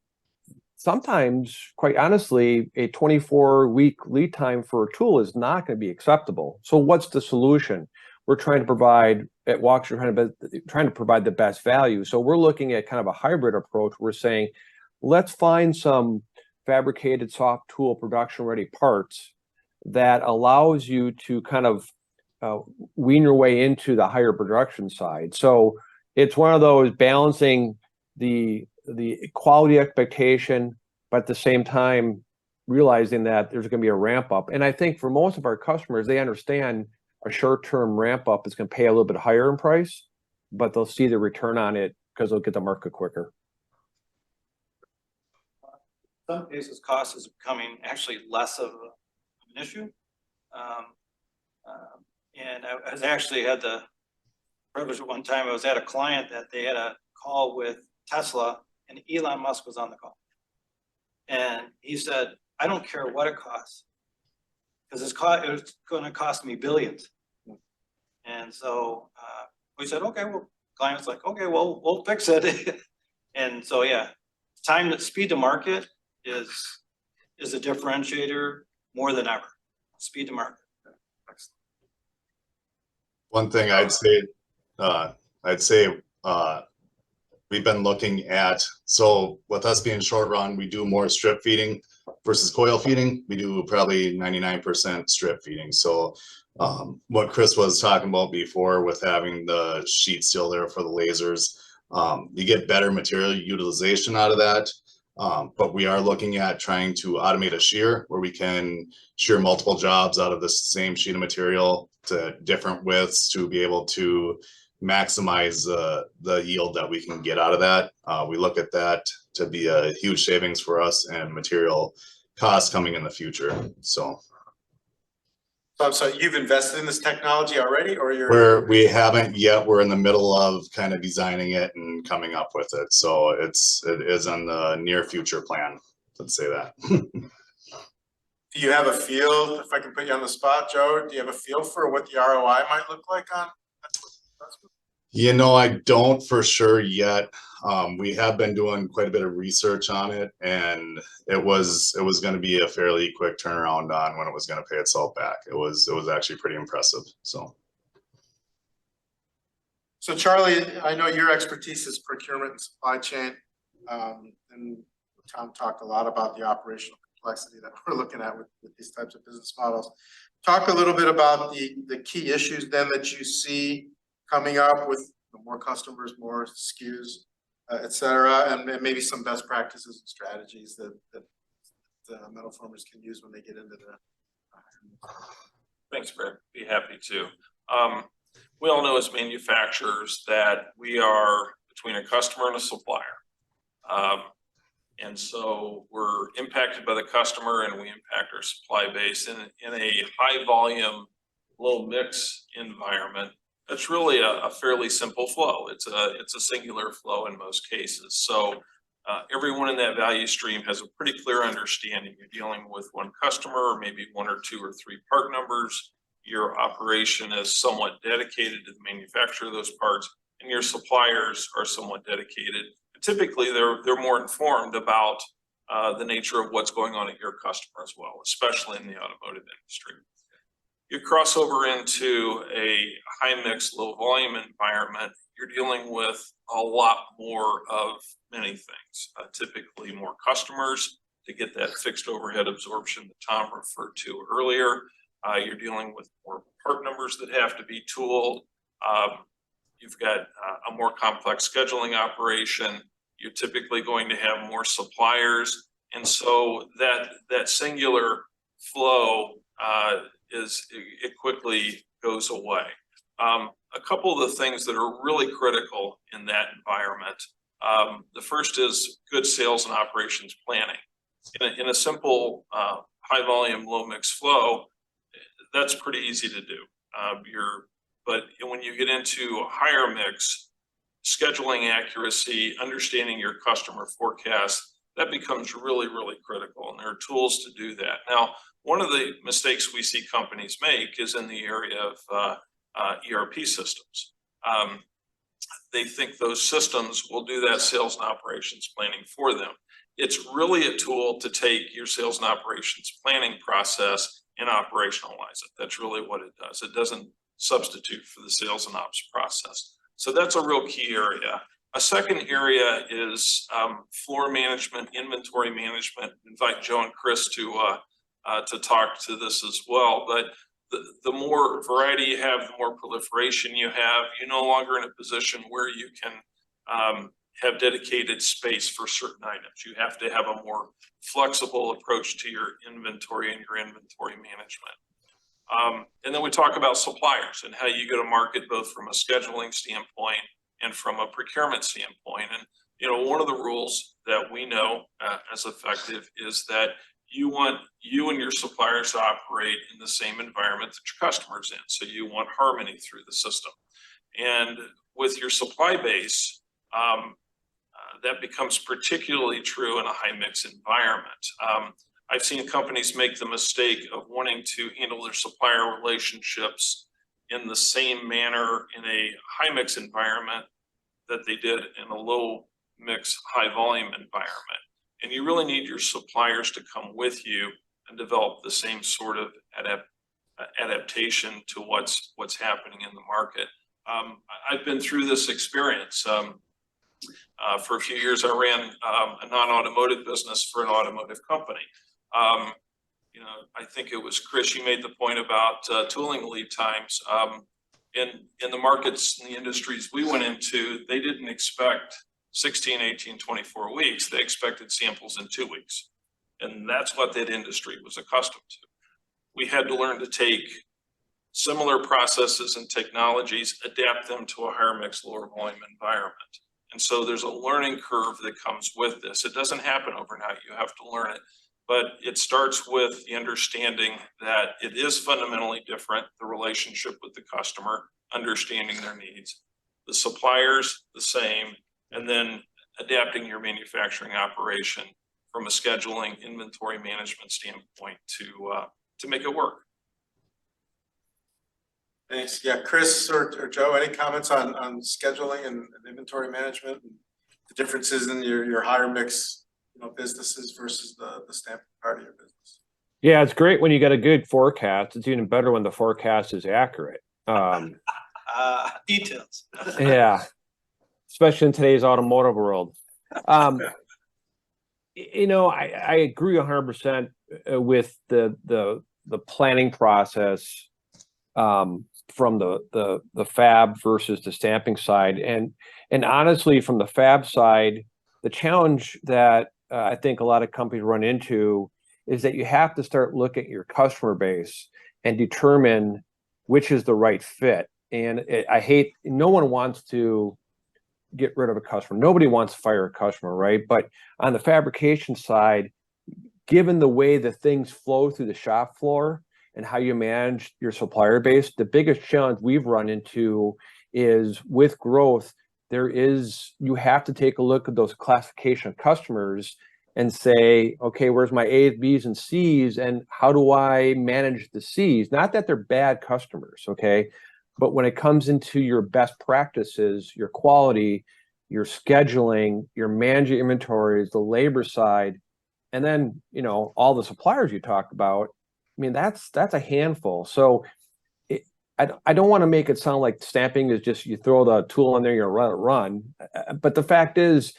sometimes, quite honestly, a 24-week lead time for a tool is not going to be acceptable. So what's the solution? We're trying to provide, at Waukesha, trying to provide the best value. So we're looking at kind of a hybrid approach. We're saying, let's find some fabricated soft tool production ready parts that allows you to kind of wean your way into the higher production side. So it's one of those balancing the quality expectation, but at the same time realizing that there's going to be a ramp up. And I think for most of our customers, they understand a short-term ramp up is going to pay a little bit higher in price, but they'll see the return on it because they'll get the market quicker. In some cases, cost is becoming actually less of an issue. And I was actually had the privilege at one time, I was at a client that they had a call with Tesla and Elon Musk was on the call. And he said, I don't care what it costs, because it's going to cost me billions. And so we said, okay, well, client's like, okay, well, we'll fix it. And so, yeah, speed to market is a differentiator more than ever. Speed to market. One thing I'd say we've been looking at, so with us being short run, we do more strip feeding versus coil feeding. We do probably 99% strip feeding. So what Chris was talking about before with having the sheet steel there for the lasers, you get better material utilization out of that. But we are looking at trying to automate a shear where we can shear multiple jobs out of the same sheet of material to different widths to be able to maximize the yield that we can get out of that. We look at that to be a huge savings for us and material costs coming in the future. So you've invested in this technology already, or we haven't yet. We're in the middle of kind of designing it and coming up with it. So it is on the near future plan. Let's say that. Do you have a feel, if I can put you on the spot, Joe, do you have a feel for what the ROI might look like on? You know, I don't for sure yet. We have been doing quite a bit of research on it, and it was going to be a fairly quick turnaround on when it was going to pay itself back. It was actually pretty impressive. So Charlie, I know your expertise is procurement and supply chain, and Tom talked a lot about the operational complexity that we're looking at with these types of business models. Talk a little bit about the key issues then that you see coming up with more customers, more SKUs, et cetera, and maybe some best practices and strategies that metal formers can use when they get into the. Thanks, Brad. Be happy to. We all know as manufacturers that we are between a customer and a supplier. And so we're impacted by the customer and we impact our supply base in a high volume, low mix environment. That's really a fairly simple flow. It's a singular flow in most cases. So everyone in that value stream has a pretty clear understanding. You're dealing with one customer or maybe one or two or three part numbers. Your operation is somewhat dedicated to the manufacture of those parts, and your suppliers are somewhat dedicated. Typically, they're more informed about the nature of what's going on at your customer as well, especially in the automotive industry. You cross over into a high mix, low volume environment, you're dealing with a lot more of many things, typically more customers to get that fixed overhead absorption that Tom referred to earlier. You're dealing with more part numbers that have to be tooled. You've got a more complex scheduling operation. You're typically going to have more suppliers. And so that singular flow it quickly goes away. A couple of the things that are really critical in that environment. The first is good sales and operations planning. In a simple high volume, low mix flow, that's pretty easy to do. But when you get into higher mix, scheduling accuracy, understanding your customer forecast, that becomes really, really critical. And there are tools to do that. Now, one of the mistakes we see companies make is in the area of ERP systems. They think those systems will do that sales and operations planning for them. It's really a tool to take your sales and operations planning process and operationalize it. That's really what it does. It doesn't substitute for the sales and ops process. So that's a real key area. A second area is floor management, inventory management. Invite Joe and Chris to talk to this as well. But the more variety you have, the more proliferation you have. You're no longer in a position where you can have dedicated space for certain items. You have to have a more flexible approach to your inventory and your inventory management. And then we talk about suppliers and how you go to market both from a scheduling standpoint and from a procurement standpoint. And one of the rules that we know as effective is that you want you and your suppliers to operate in the same environment that your customers in. So you want harmony through the system. And with your supply base, that becomes particularly true in a high mix environment. I've seen companies make the mistake of wanting to handle their supplier relationships in the same manner in a high mix environment that they did in a low mix, high volume environment. And you really need your suppliers to come with you and develop the same sort of adaptation to what's happening in the market. I've been through this experience. For a few years, I ran a non-automotive business for an automotive company. I think it was Chris, you made the point about tooling lead times. In the markets and the industries we went into, they didn't expect 16, 18, 24 weeks. They expected samples in 2 weeks. And that's what that industry was accustomed to. We had to learn to take similar processes and technologies, adapt them to a higher mix, lower volume environment. And so there's a learning curve that comes with this. It doesn't happen overnight. You have to learn it. But it starts with the understanding that it is fundamentally different, the relationship with the customer, understanding their needs, the suppliers, the same, and then adapting your manufacturing operation from a scheduling inventory management standpoint to make it work. Thanks. Yeah, Chris or Joe, any comments on scheduling and inventory management and the differences in your higher mix, businesses versus the stamping part of your business? Yeah, it's great when you get a good forecast. It's even better when the forecast is accurate. Details. Yeah, especially in today's automotive world. I agree 100% with the planning process from the fab versus the stamping side, and honestly, from the fab side, the challenge that I think a lot of companies run into is that you have to start looking at your customer base and determine which is the right fit. And no one wants to get rid of a customer. Nobody wants to fire a customer, right? But on the fabrication side, given the way that things flow through the shop floor and how you manage your supplier base, the biggest challenge we've run into is with growth, you have to take a look at those classification of customers and say, okay, where's my A's, B's, and C's, and how do I manage the C's? Not that they're bad customers, okay? But when it comes into your best practices, your quality, your scheduling, your managing inventories, the labor side, and then, all the suppliers you talk about, I mean, that's a handful. So I don't want to make it sound like stamping is just you throw the tool in there, you run. But the fact is,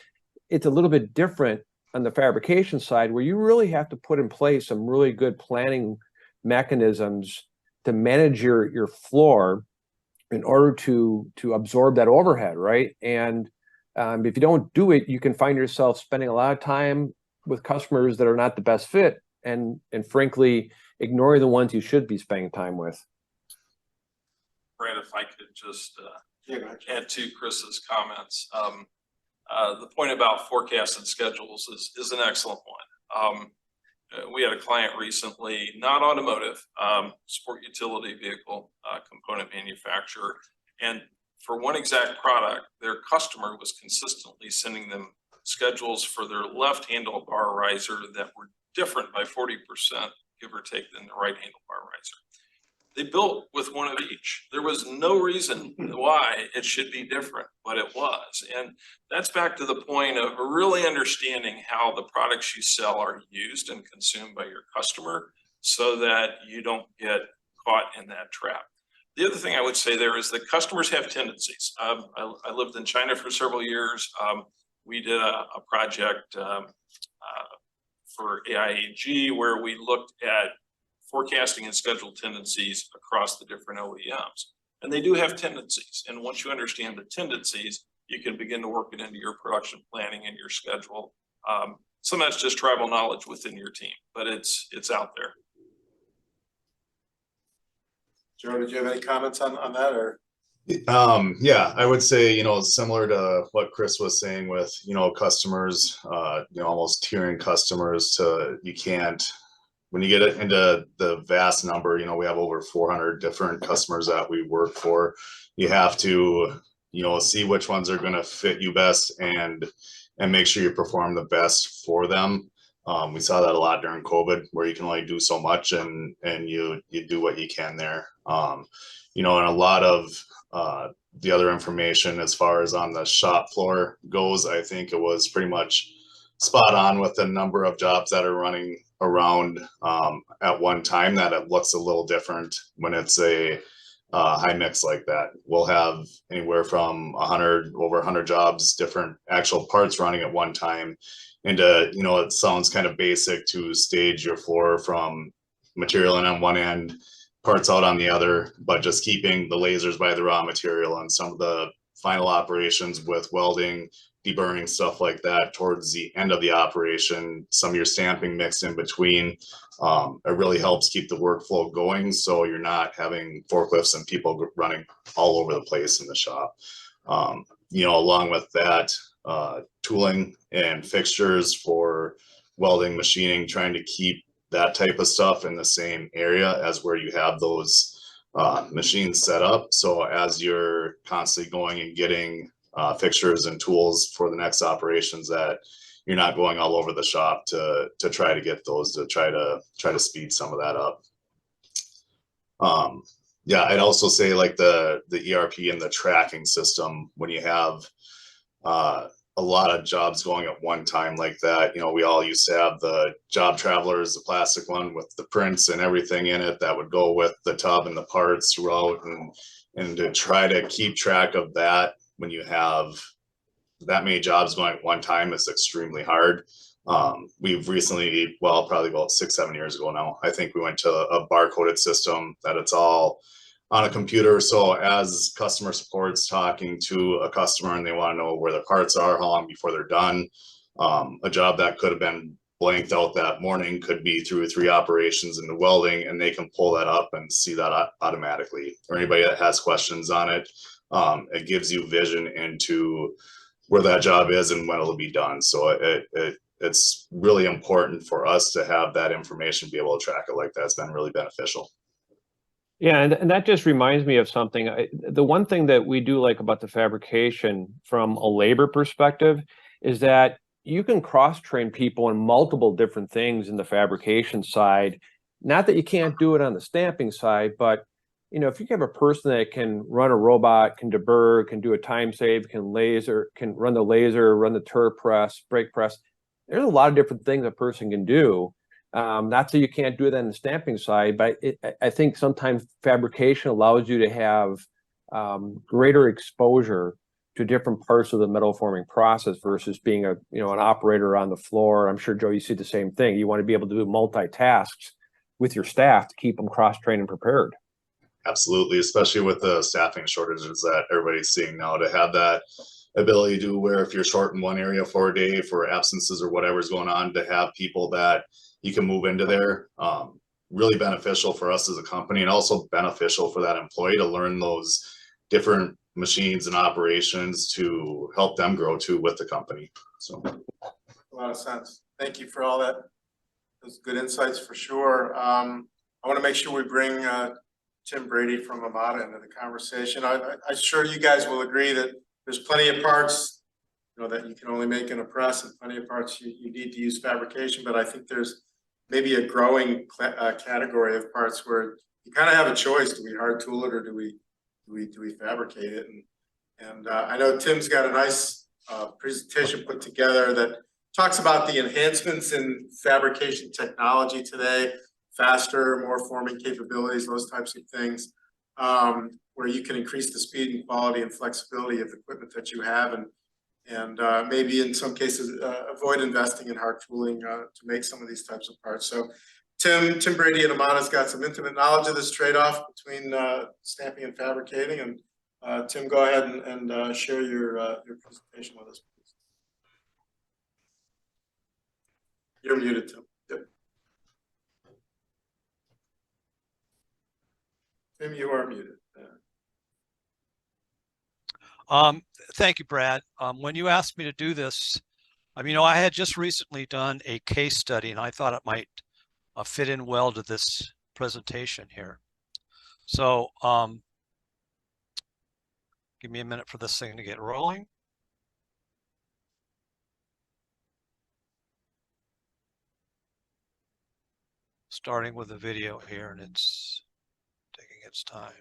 it's a little bit different on the fabrication side, where you really have to put in place some really good planning mechanisms to manage your floor in order to absorb that overhead, right? And if you don't do it, you can find yourself spending a lot of time with customers that are not the best fit, and frankly, ignoring the ones you should be spending time with. Brad, if I could just add to Chris's comments. The point about forecasted schedules is an excellent one. We had a client recently, not automotive, sport utility vehicle component manufacturer, and for one exact product, their customer was consistently sending them schedules for their left handlebar riser that were different by 40%, give or take, than the right handlebar riser. They built with one of each. There was no reason why it should be different, but it was. And that's back to the point of really understanding how the products you sell are used and consumed by your customer so that you don't get caught in that trap. The other thing I would say there is that customers have tendencies. I lived in China for several years. We did a project for AIAG where we looked at forecasting and schedule tendencies across the different OEMs. And they do have tendencies. And once you understand the tendencies, you can begin to work it into your production planning and your schedule. Some of that's just tribal knowledge within your team, but it's out there. Joe, did you have any comments on that, or? Yeah, I would say, similar to what Chris was saying with, customers, almost tiering customers you can't, when you get into the vast number, we have over 400 different customers that we work for. You have to, see which ones are going to fit you best and make sure you perform the best for them. We saw that a lot during COVID, where you can only do so much and you do what you can there. And a lot of the other information as far as on the shop floor goes, I think it was pretty much spot on with the number of jobs that are running around at one time, that it looks a little different when it's a high mix like that. We'll have anywhere from over 100 jobs, different actual parts running at one time. And it sounds kind of basic to stage your floor from material in on one end, parts out on the other, but just keeping the lasers by the raw material and some of the final operations with welding, deburring, stuff like that towards the end of the operation, some of your stamping mixed in between. It really helps keep the workflow going, so you're not having forklifts and people running all over the place in the shop. Along with that, tooling and fixtures for welding, machining, trying to keep that type of stuff in the same area as where you have those machines set up. So as you're constantly going and getting fixtures and tools for the next operations that you're not going all over the shop to try to get those, to try to speed some of that up. Yeah, I'd also say like the ERP and the tracking system, when you have a lot of jobs going at one time like that, you know, we all used to have the job travelers, the plastic one with the prints and everything in it that would go with the tub and the parts throughout, and to try to keep track of that when you have that many jobs going at one time is extremely hard. We've recently, well, probably about 6-7 years ago now, I think we went to a barcoded system that it's all on a computer. So as customer support's talking to a customer and they want to know where the parts are, how long before they're done, a job that could have been blanked out that morning could be through 3 operations into welding, and they can pull that up and see that automatically. For anybody that has questions on it, it gives you vision into where that job is and when it'll be done. So it's really important for us to have that information, be able to track it like that. It's been really beneficial. Yeah, and that just reminds me of something. The one thing that we do like about the fabrication from a labor perspective is that you can cross-train people in multiple different things in the fabrication side. Not that you can't do it on the stamping side, but you know, if you have a person that can run a robot, can deburr, can do a time save, can laser, can run the laser, run the turret press, brake press, there's a lot of different things a person can do. Not that you can't do that in the stamping side, but I think sometimes fabrication allows you to have greater exposure to different parts of the metal forming process versus being an operator on the floor. I'm sure, Joe, you see the same thing. You want to be able to do multitasks with your staff to keep them cross-trained and prepared. Absolutely, especially with the staffing shortages that everybody's seeing now, to have that ability to where if you're short in one area for a day for absences or whatever's going on, to have people that you can move into there, really beneficial for us as a company, and also beneficial for that employee to learn those different machines and operations to help them grow too with the company. So a lot of sense. Thank you for all that. Those good insights for sure. I want to make sure we bring Tim Brady from Amada into the conversation. I'm sure you guys will agree that there's plenty of parts, that you can only make in a press, and plenty of parts you need to use fabrication. But I think there's maybe a growing category of parts where you kind of have a choice: do we hard tool it or do we fabricate it? And I know Tim's got a nice presentation put together that talks about the enhancements in fabrication technology today. Faster, more forming capabilities, those types of things, where you can increase the speed and quality and flexibility of the equipment that you have, and maybe in some cases avoid investing in hard tooling to make some of these types of parts. So Tim Brady at Amada's got some intimate knowledge of this trade-off between stamping and fabricating. And Tim, go ahead and share your presentation with us, please. You're muted, Tim. Tim, you are muted. Thank you, Brad. When you asked me to do this, I had just recently done a case study, and I thought it might fit in well to this presentation here. So give me a minute for this thing to get rolling. Starting with the video here, and it's taking its time.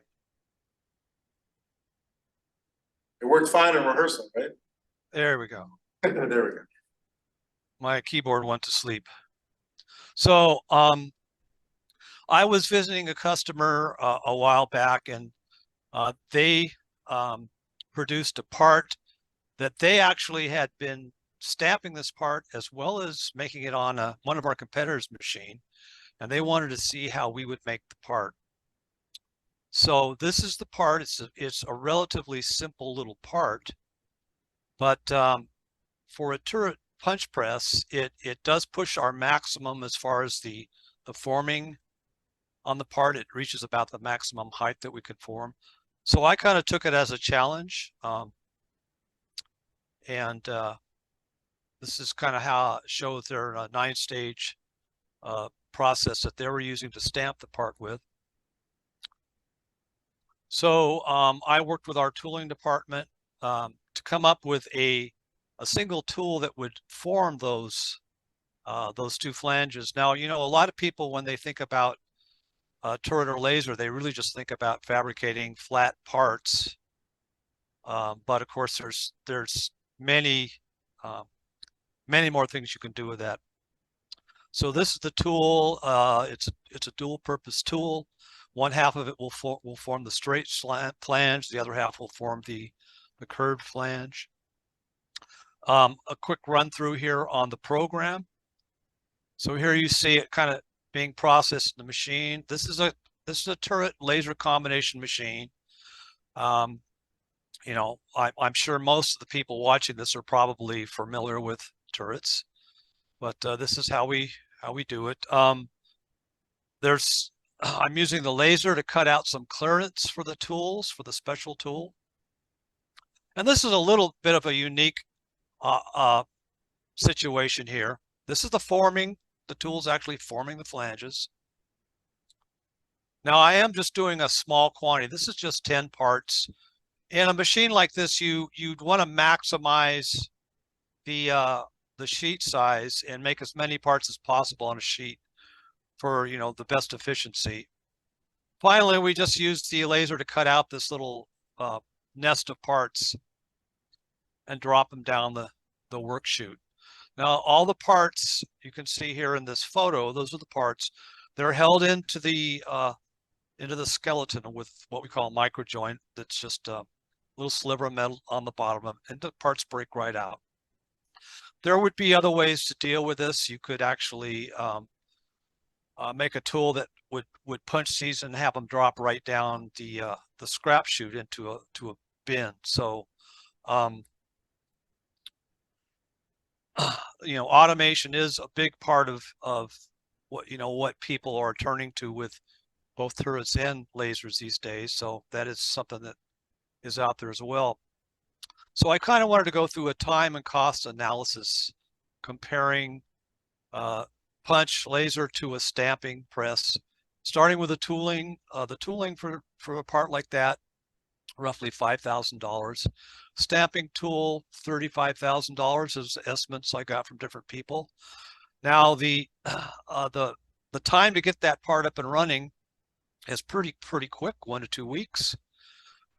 It worked fine in rehearsal, right? There we go. There we go. My keyboard went to sleep. So I was visiting a customer a while back, and they produced a part that they actually had been stamping this part as well as making it on one of our competitors' machine, and they wanted to see how we would make the part. So this is the part. It's a relatively simple little part, but for a turret punch press, it does push our maximum as far as the forming on the part. It reaches about the maximum height that we could form. So I kind of took it as a challenge, and this is kind of how it shows their 9-stage process that they were using to stamp the part with. So I worked with our tooling department to come up with a single tool that would form those two flanges. Now, you know, a lot of people, when they think about turret or laser, they really just think about fabricating flat parts. But of course, there's many more things you can do with that. So this is the tool. It's a dual purpose tool. One half of it will form the straight slant flange. The other half will form the curved flange. A quick run through here on the program. So here you see it kind of being processed in the machine. This is a turret laser combination machine. You know, I'm sure most of the people watching this are probably familiar with turrets, but this is how we do it. I'm using the laser to cut out some clearance for the tools, for the special tool. And this is a little bit of a unique situation here. This is the forming. The tool's actually forming the flanges. Now I am just doing a small quantity. This is just 10 parts. In a machine like this, you'd want to maximize the sheet size and make as many parts as possible on a sheet for, you know, the best efficiency. Finally, we just used the laser to cut out this little nest of parts and drop them down the work chute. Now, all the parts you can see here in this photo, those are the parts. They're held into the skeleton with what we call a micro joint. That's just a little sliver of metal on the bottom of it, and the parts break right out. There would be other ways to deal with this. You could actually make a tool that would punch these and have them drop right down the scrap chute into a bin. So you know, automation is a big part of what people are turning to with both turrets and lasers these days. So that is something that is out there as well. So I kind of wanted to go through a time and cost analysis comparing punch laser to a stamping press, starting with the tooling. The tooling for a part like that, roughly $5,000. Stamping tool, $35,000 is estimates I got from different people. Now the time to get that part up and running is pretty quick, 1 to 2 weeks.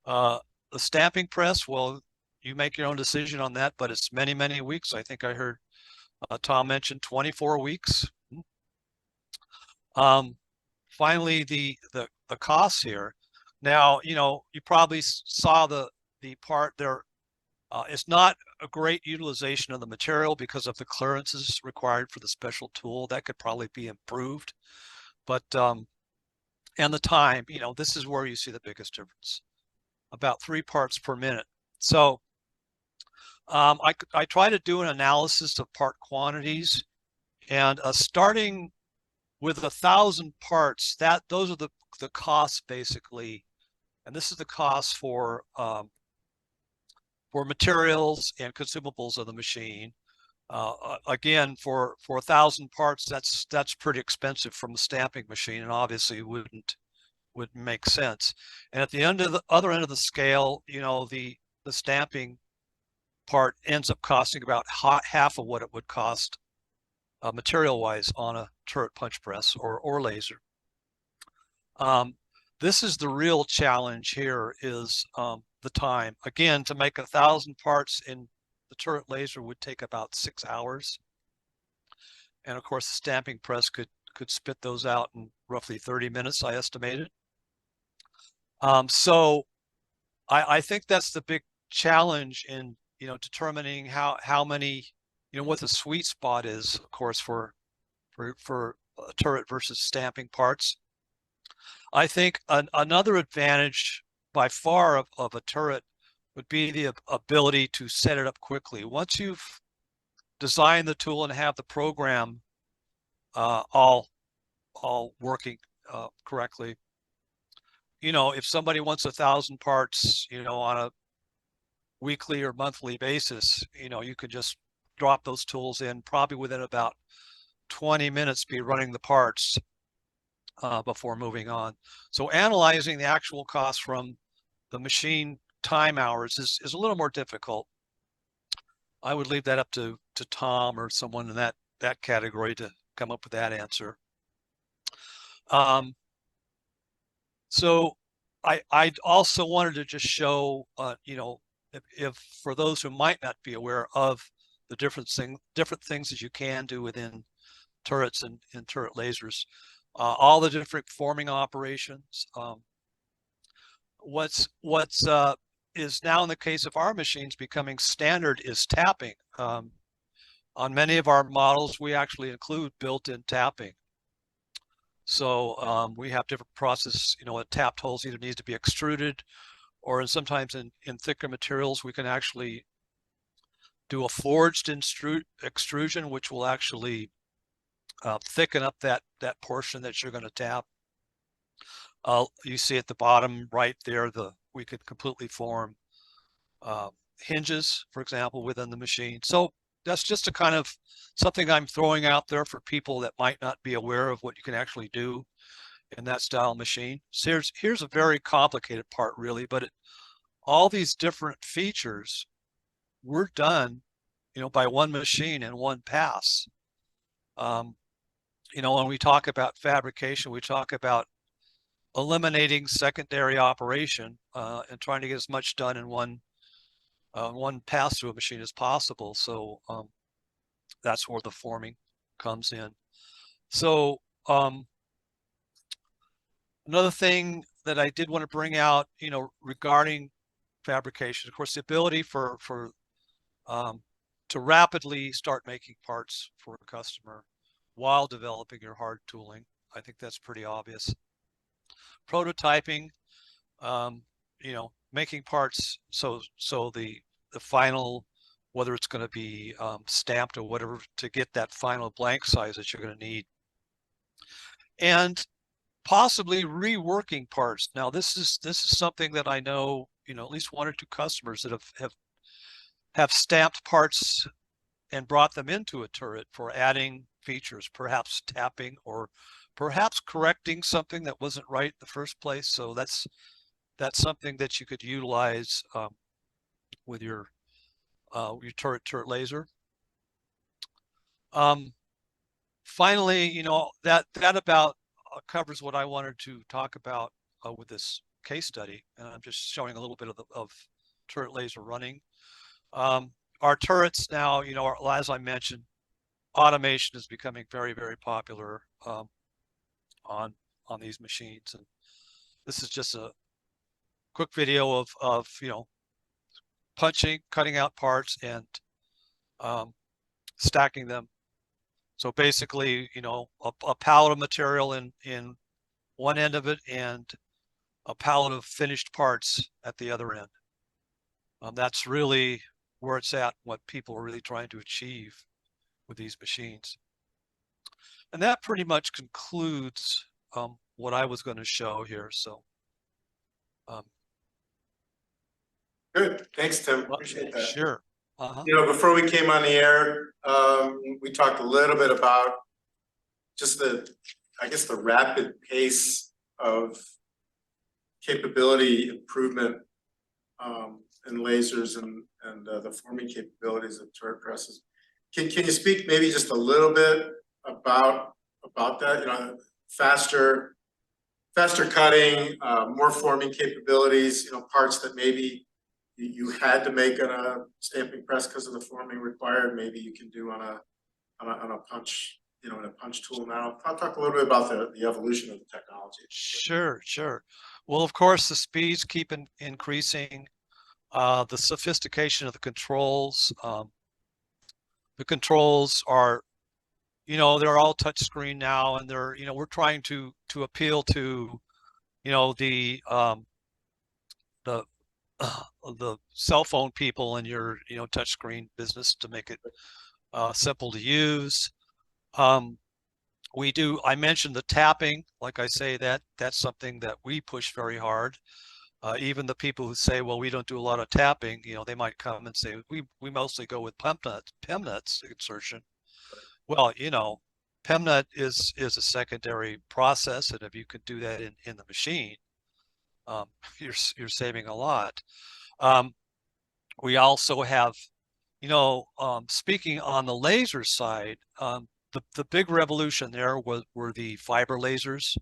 The stamping press, well, you make your own decision on that, but it's many weeks. I think I heard Tom mention 24 weeks. Finally, the costs here. Now, you know, you probably saw the part there. It's not a great utilization of the material because of the clearances required for the special tool. That could probably be improved, but and the time, you know, this is where you see the biggest difference, about 3 parts per minute. So I try to do an analysis of part quantities, and starting with 1,000 parts, those are the costs basically, and this is the cost for materials and consumables of the machine. Again, for 1,000 parts, that's pretty expensive from a stamping machine, and obviously wouldn't make sense. And at the other end of the scale, you know, the stamping part ends up costing about half of what it would cost material-wise on a turret punch press or laser. This is the real challenge here, is the time. Again, to make 1,000 parts in the turret laser would take about 6 hours. And of course, the stamping press could spit those out in roughly 30 minutes, I estimated. So I think that's the big challenge in, you know, determining how many, you know, what the sweet spot is, of course, for a turret versus stamping parts. I think another advantage by far of a turret would be the ability to set it up quickly. Once you've designed the tool and have the program all working correctly, you know, if somebody wants 1,000 parts, you know, on a weekly or monthly basis, you know, you could just drop those tools in, probably within about 20 minutes be running the parts before moving on. So analyzing the actual cost from the machine time hours is a little more difficult. I would leave that up to Tom or someone in that category to come up with that answer. So I also wanted to just show, you know, if for those who might not be aware of the different things that you can do within turrets and turret lasers, all the different forming operations. What's is now in the case of our machines becoming standard is tapping. On many of our models, we actually include built-in tapping. So we have different processes, you know, a tapped holes either needs to be extruded, or sometimes in thicker materials, we can actually do a forged extrusion, which will actually thicken up that portion that you're going to tap. You see at the bottom right there, we could completely form hinges, for example, within the machine. So that's just a kind of something I'm throwing out there for people that might not be aware of what you can actually do in that style machine. So here's a very complicated part, really, but all these different features were done, you know, by one machine in one pass. You know, when we talk about fabrication, we talk about eliminating secondary operation and trying to get as much done in one pass through a machine as possible. So that's where the forming comes in. So another thing that I did want to bring out, you know, regarding fabrication, of course, the ability to rapidly start making parts for a customer while developing your hard tooling. I think that's pretty obvious. Prototyping, you know, making parts so the final, whether it's going to be stamped or whatever, to get that final blank size that you're going to need. And possibly reworking parts. Now, this is something that I know, you know, at least one or two customers that have stamped parts and brought them into a turret for adding features, perhaps tapping or perhaps correcting something that wasn't right in the first place. So that's something that you could utilize with your turret laser. Finally, you know, that about covers what I wanted to talk about with this case study, and I'm just showing a little bit of turret laser running. Our turrets now, you know, as I mentioned, automation is becoming very, very popular on these machines, and this is just a quick video of you know, punching, cutting out parts, and stacking them. So basically, you know, a pallet of material in one end of it and a pallet of finished parts at the other end. That's really where it's at, what people are really trying to achieve with these machines. And that pretty much concludes what I was going to show here. So Good, thanks, Tim. Appreciate that. Sure. You know, before we came on the air, we talked a little bit about just I guess the rapid pace of capability improvement in lasers and the forming capabilities of turret presses. Can you speak maybe just a little bit about that? You know, faster cutting, more forming capabilities. You know, parts that maybe you had to make on a stamping press because of the forming required. Maybe you can do on a punch, you know, in a punch tool now. I'll talk a little bit about the evolution of the technology. Sure. Well, of course, the speeds keep increasing. The sophistication of the controls. The controls are, you know, they're all touch screen now, and they're, you know, we're trying to appeal to, you know, the cell phone people in your, you know, touch screen business to make it simple to use. I mentioned the tapping. Like I say, that's something that we push very hard. Even the people who say, well, we don't do a lot of tapping, you know, they might come and say, we mostly go with PEMNUT insertion. Well, you know, PEMNUT is a secondary process, and if you could do that in the machine, you're saving a lot. We also have, Speaking on the laser side, the big revolution there were the fiber lasers.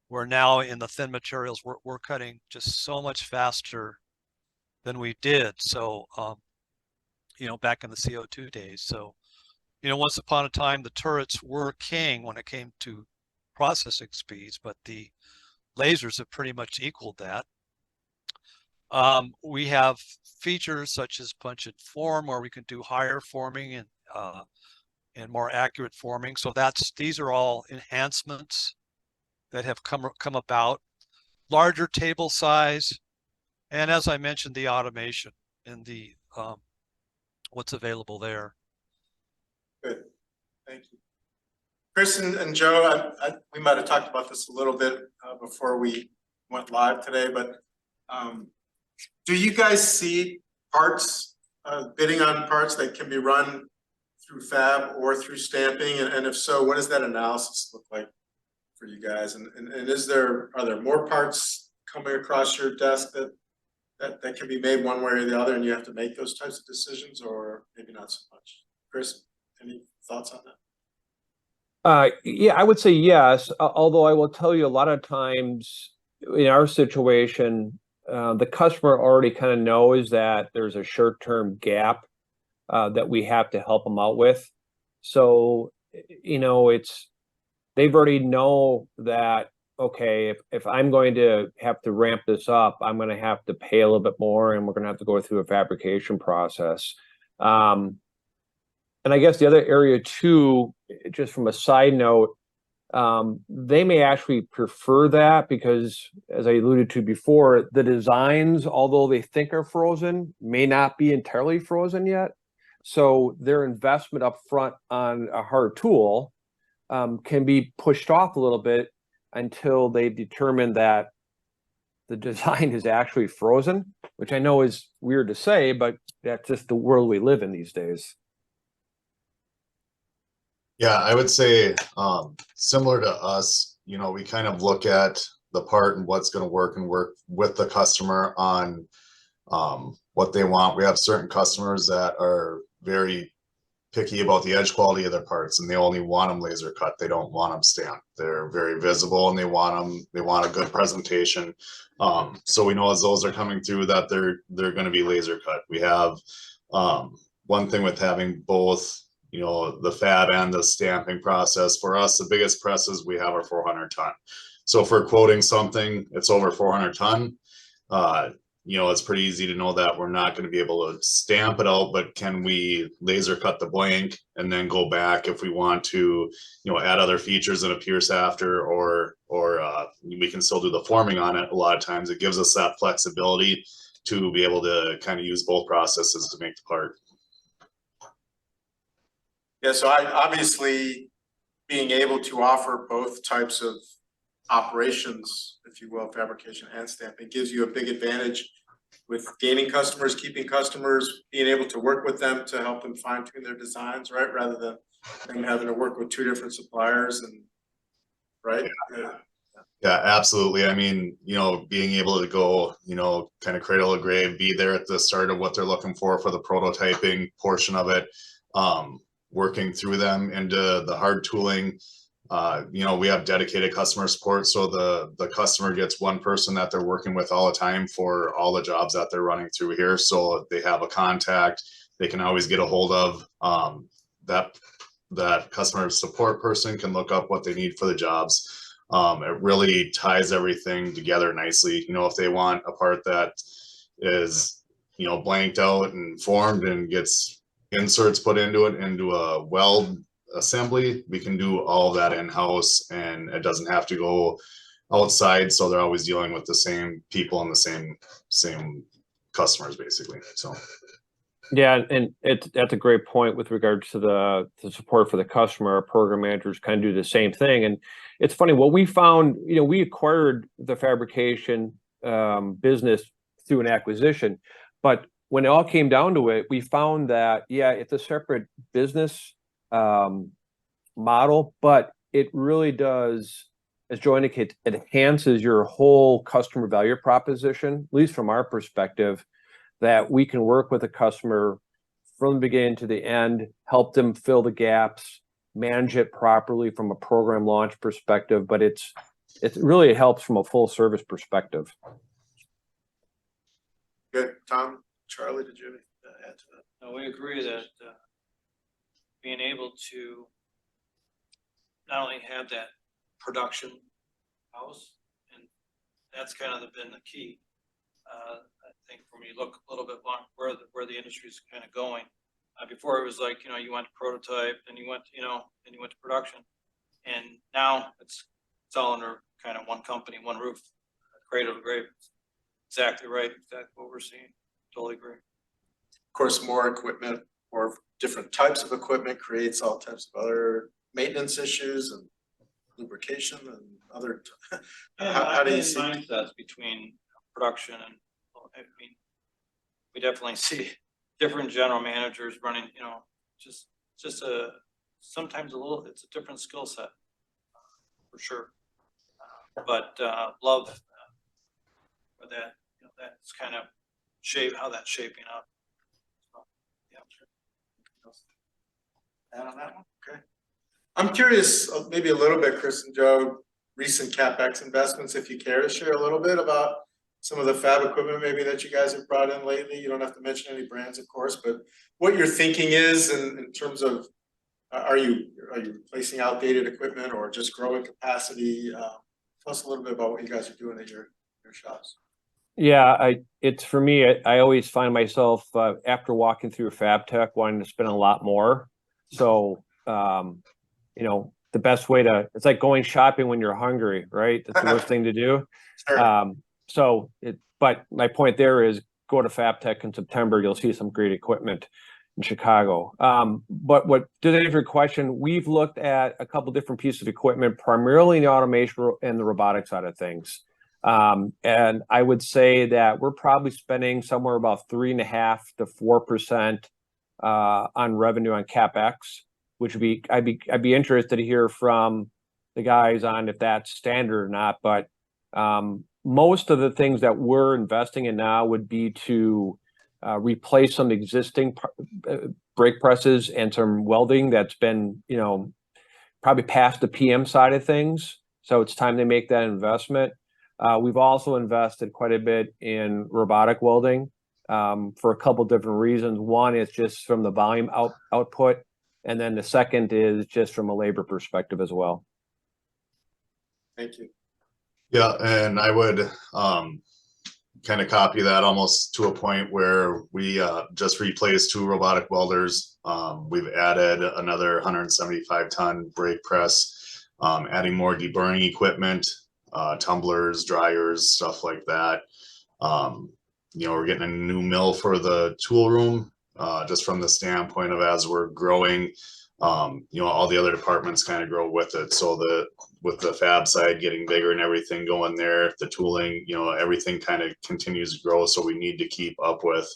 We're now in the thin materials, we're cutting just so much faster than we did. So, back in the CO2 days. So, once upon a time, the turrets were king when it came to processing speeds, but the lasers have pretty much equaled that. We have features such as punch and form, where we can do higher forming and more accurate forming. So these are all enhancements that have come about. Larger table size, and as I mentioned, the automation and the what's available there. Good, thank you. Chris and Joe, we might have talked about this a little bit before we went live today, but do you guys see parts, bidding on parts that can be run through fab or through stamping? And if so, what does that analysis look like for you guys? And are there more parts coming across your desk that can be made one way or the other, and you have to make those types of decisions, or maybe not so much? Chris, any thoughts on that? Yeah, I would say yes, although I will tell you a lot of times in our situation, the customer already kind of knows that there's a short-term gap that we have to help them out with. So, they've already know that, okay, if I'm going to have to ramp this up, I'm going to have to pay a little bit more, and we're going to have to go through a fabrication process. And I guess the other area too, just from a side note, they may actually prefer that because, as I alluded to before, the designs, although they think are frozen, may not be entirely frozen yet. So their investment up front on a hard tool can be pushed off a little bit until they determine that the design is actually frozen, which I know is weird to say, but that's just the world we live in these days. Yeah, I would say similar to us, we kind of look at the part and what's going to work and work with the customer on what they want. We have certain customers that are very picky about the edge quality of their parts, and they only want them laser cut. They don't want them stamped. They're very visible, and they want a good presentation. So we know as those are coming through that they're going to be laser cut. We have one thing with having both, the fab and the stamping process. For us, the biggest presses we have are 400 ton. So if we're quoting something, it's over 400 ton. It's pretty easy to know that we're not going to be able to stamp it out, but can we laser cut the blank and then go back if we want to, add other features in a pierce after, or we can still do the forming on it. A lot of times it gives us that flexibility to be able to kind of use both processes to make the part. Yeah, so obviously being able to offer both types of operations, if you will, fabrication and stamping, gives you a big advantage with gaining customers, keeping customers, being able to work with them to help them fine tune their designs, right? Rather than them having to work with two different suppliers, and right? Yeah, absolutely. I mean, being able to go, kind of cradle to grave, be there at the start of what they're looking for the prototyping portion of it, working through them into the hard tooling. We have dedicated customer support, so the customer gets one person that they're working with all the time for all the jobs that they're running through here. So they have a contact they can always get a hold of. That customer support person can look up what they need for the jobs. It really ties everything together nicely. If they want a part that is, blanked out and formed and gets inserts put into it into a weld assembly, we can do all of that in-house, and it doesn't have to go outside. So they're always dealing with the same people and the same customers, basically. So yeah, and that's a great point with regards to the support for the customer. Our program managers kind of do the same thing. And it's funny, what we found, we acquired the fabrication business through an acquisition, but when it all came down to it, we found that, yeah, it's a separate business model, but it really does, as Joe indicates, it enhances your whole customer value proposition, at least from our perspective, that we can work with a customer from the beginning to the end, help them fill the gaps, manage it properly from a program launch perspective, but it really helps from a full service perspective. Good. Tom, Charlie, did you have anything to add to that? No, we agree that being able to not only have that production house, and that's kind of been the key. I think when you look a little bit where the industry is kind of going, before it was like, you went to prototype, then you went, then you went to production, and now it's all under kind of one company, one roof, cradle to grave. Exactly right. Exactly what we're seeing. Totally agree. Of course, more equipment or different types of equipment creates all types of other maintenance issues and lubrication and other. How do you see mindsets between production and, I mean, we definitely see different general managers running, just sometimes it's a different skill set, for sure. But love for that, that's kind of how that's shaping up. So, yeah. Add on that one? Okay. I'm curious, maybe a little bit, Chris and Joe, recent CapEx investments, if you care to share a little bit about some of the fab equipment maybe that you guys have brought in lately. You don't have to mention any brands, of course, but what your thinking is in terms of, are you replacing outdated equipment or just growing capacity? Tell us a little bit about what you guys are doing at your shops. Yeah, it's for me, I always find myself after walking through Fab Tech wanting to spend a lot more. So, the best way it's like going shopping when you're hungry, right? That's the worst thing to do. Sure. But my point there is go to Fab Tech in September, you'll see some great equipment in Chicago. But to answer your question, we've looked at a couple different pieces of equipment, primarily in the automation and the robotic side of things. And I would say that we're probably spending somewhere about 3.5% to 4% on revenue on CapEx, which would be I'd be interested to hear from the guys on if that's standard or not. But most of the things that we're investing in now would be to replace some existing brake presses and some welding that's been, probably past the PM side of things. So it's time to make that investment. We've also invested quite a bit in robotic welding for a couple different reasons. One is just from the volume output, and then the second is just from a labor perspective as well. Thank you. Yeah, and I would kind of copy that almost to a point where we just replaced 2 robotic welders. We've added another 175-ton brake press, adding more deburring equipment, tumblers, dryers, stuff like that. We're getting a new mill for the tool room, just from the standpoint of as we're growing, all the other departments kind of grow with it. So with the fab side getting bigger and everything going there, the tooling, everything kind of continues to grow. So we need to keep up with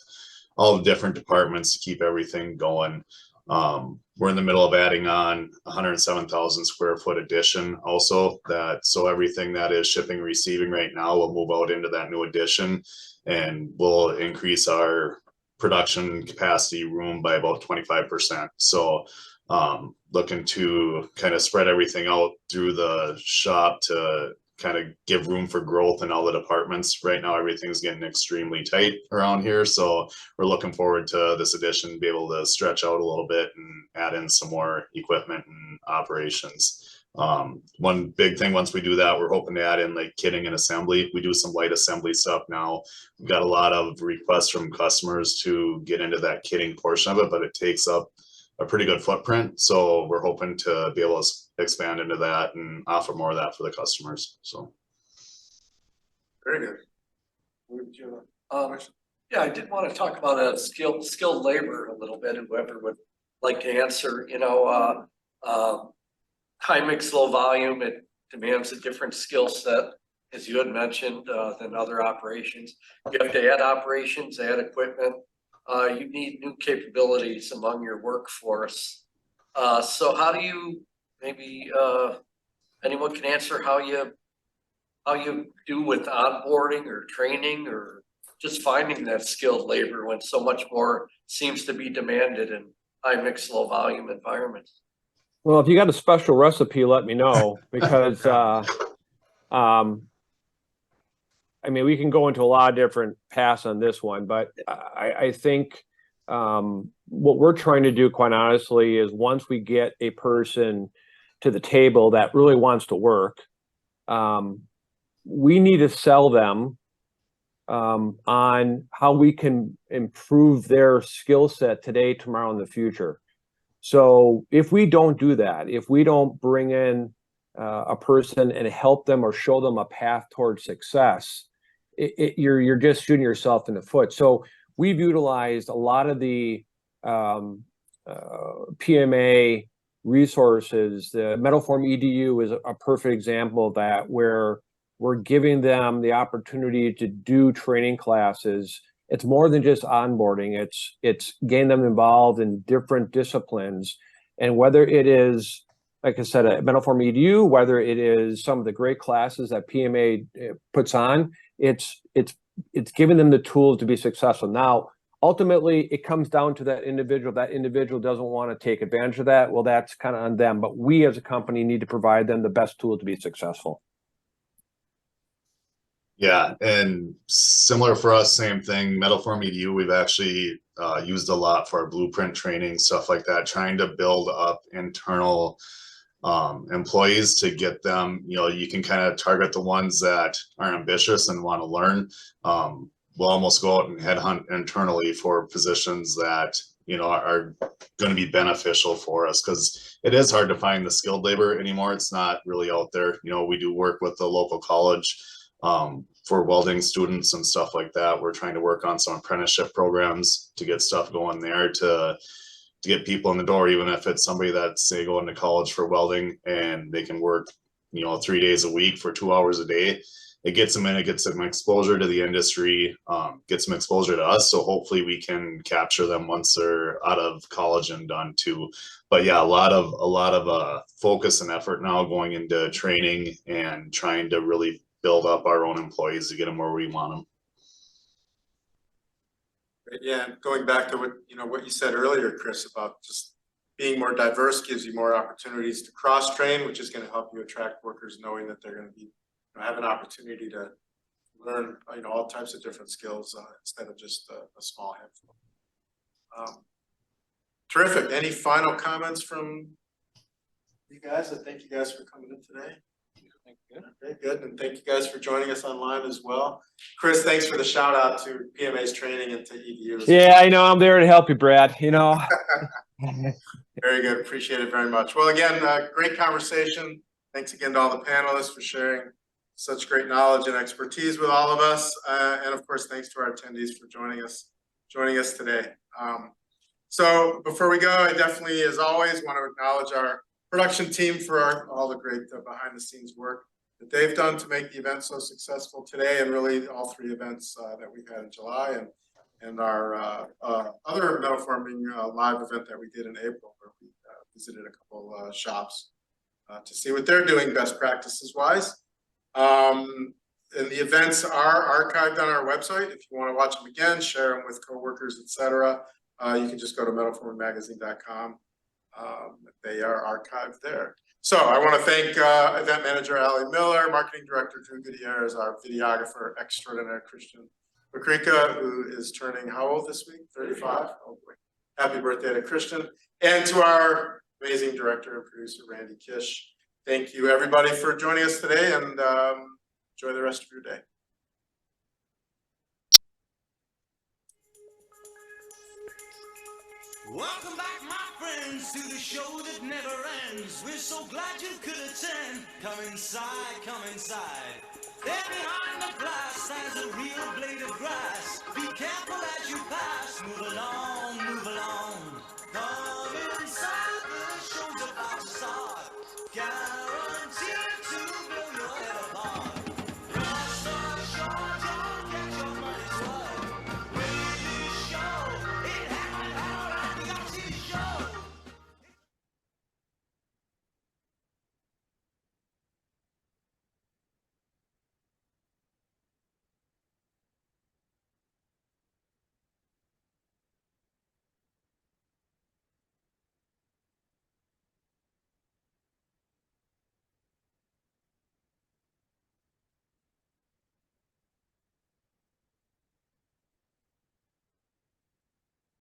all the different departments to keep everything going. We're in the middle of adding on 107,000 square foot addition also, so everything that is shipping, receiving right now will move out into that new addition, and we'll increase our production capacity room by about 25%. So looking to kind of spread everything out through the shop to kind of give room for growth in all the departments. Right now, everything's getting extremely tight around here. So we're looking forward to this addition to be able to stretch out a little bit and add in some more equipment and operations. One big thing, once we do that, we're hoping to add in like kitting and assembly. We do some light assembly stuff now. We've got a lot of requests from customers to get into that kitting portion of it, but it takes up a pretty good footprint. So we're hoping to be able to expand into that and offer more of that for the customers. So. Very good. Yeah, I did want to talk about skilled labor a little bit, and whoever would like to answer. High mix, low volume, it demands a different skill set, as you had mentioned, than other operations. You have to add operations, add equipment. You need new capabilities among your workforce. So how do you, maybe anyone can answer how you do with onboarding or training or just finding that skilled labor when so much more seems to be demanded in high mix, low volume environments. Well, if you got a special recipe, let me know, because I mean, we can go into a lot of different paths on this one, but I think what we're trying to do, quite honestly, is once we get a person to the table that really wants to work, we need to sell them on how we can improve their skill set today, tomorrow, and the future. So if we don't do that, if we don't bring in a person and help them or show them a path towards success, you're just shooting yourself in the foot. So we've utilized a lot of the PMA resources. The MetalForm EDU is a perfect example of that, where we're giving them the opportunity to do training classes. It's more than just onboarding. It's getting them involved in different disciplines. And whether it is, like I said, a MetalForm EDU, whether it is some of the great classes that PMA puts on, it's giving them the tools to be successful. Now, ultimately, it comes down to that individual. That individual doesn't want to take advantage of that. Well, that's kind of on them. But we as a company need to provide them the best tool to be successful. Yeah, and similar for us, same thing. MetalForm EDU, we've actually used a lot for our blueprint training, stuff like that, trying to build up internal employees to get them, you can kind of target the ones that are ambitious and want to learn. We'll almost go out and headhunt internally for positions that, are going to be beneficial for us, because it is hard to find the skilled labor anymore. It's not really out there. We do work with the local college for welding students and stuff like that. We're trying to work on some apprenticeship programs to get stuff going there to get people in the door, even if it's somebody that's, say, going to college for welding and they can work, 3 days a week for 2 hours a day. It gets them in, it gets them exposure to the industry, gets them exposure to us. So hopefully we can capture them once they're out of college and done too. But yeah, a lot of focus and effort now going into training and trying to really build up our own employees to get them where we want them. Yeah, and going back to what you said earlier, Chris, about just being more diverse gives you more opportunities to cross train, which is going to help you attract workers, knowing that they're going to be have an opportunity to learn all types of different skills instead of just a small handful. Terrific. Any final comments from you guys? I thank you guys for coming in today. Okay, good. And thank you guys for joining us online as well. Chris, thanks for the shout out to PMA's training and to EDU. Yeah, I know. I'm there to help you, Brad. Very good. Appreciate it very much. Well, again, great conversation. Thanks again to all the panelists for sharing such great knowledge and expertise with all of us. And of course, thanks to our attendees for joining us today. So before we go, I definitely, as always, want to acknowledge our production team for all the great behind the scenes work that they've done to make the event so successful today, and really all 3 events that we've had in July, and our other MetalForming live event that we did in April, where we visited a couple shops to see what they're doing best practices wise. And the events are archived on our website. If you want to watch them again, share them with coworkers, etc., you can just go to metalformingmagazine.com. They are archived there. So I want to thank event manager Ali Miller, marketing director Drew Gutierrez, our videographer extraordinaire Christian Bakrika, who is turning how old this week? 35. Oh boy! Happy birthday to Christian, and to our amazing director and producer Randy Kish. Thank you everybody for joining us today, and enjoy the rest of your day. Welcome back, my friends, to the show that never ends. We're so glad you could attend. Come inside, come inside. There behind the glass stands a real blade of grass. Be careful as you pass, move along.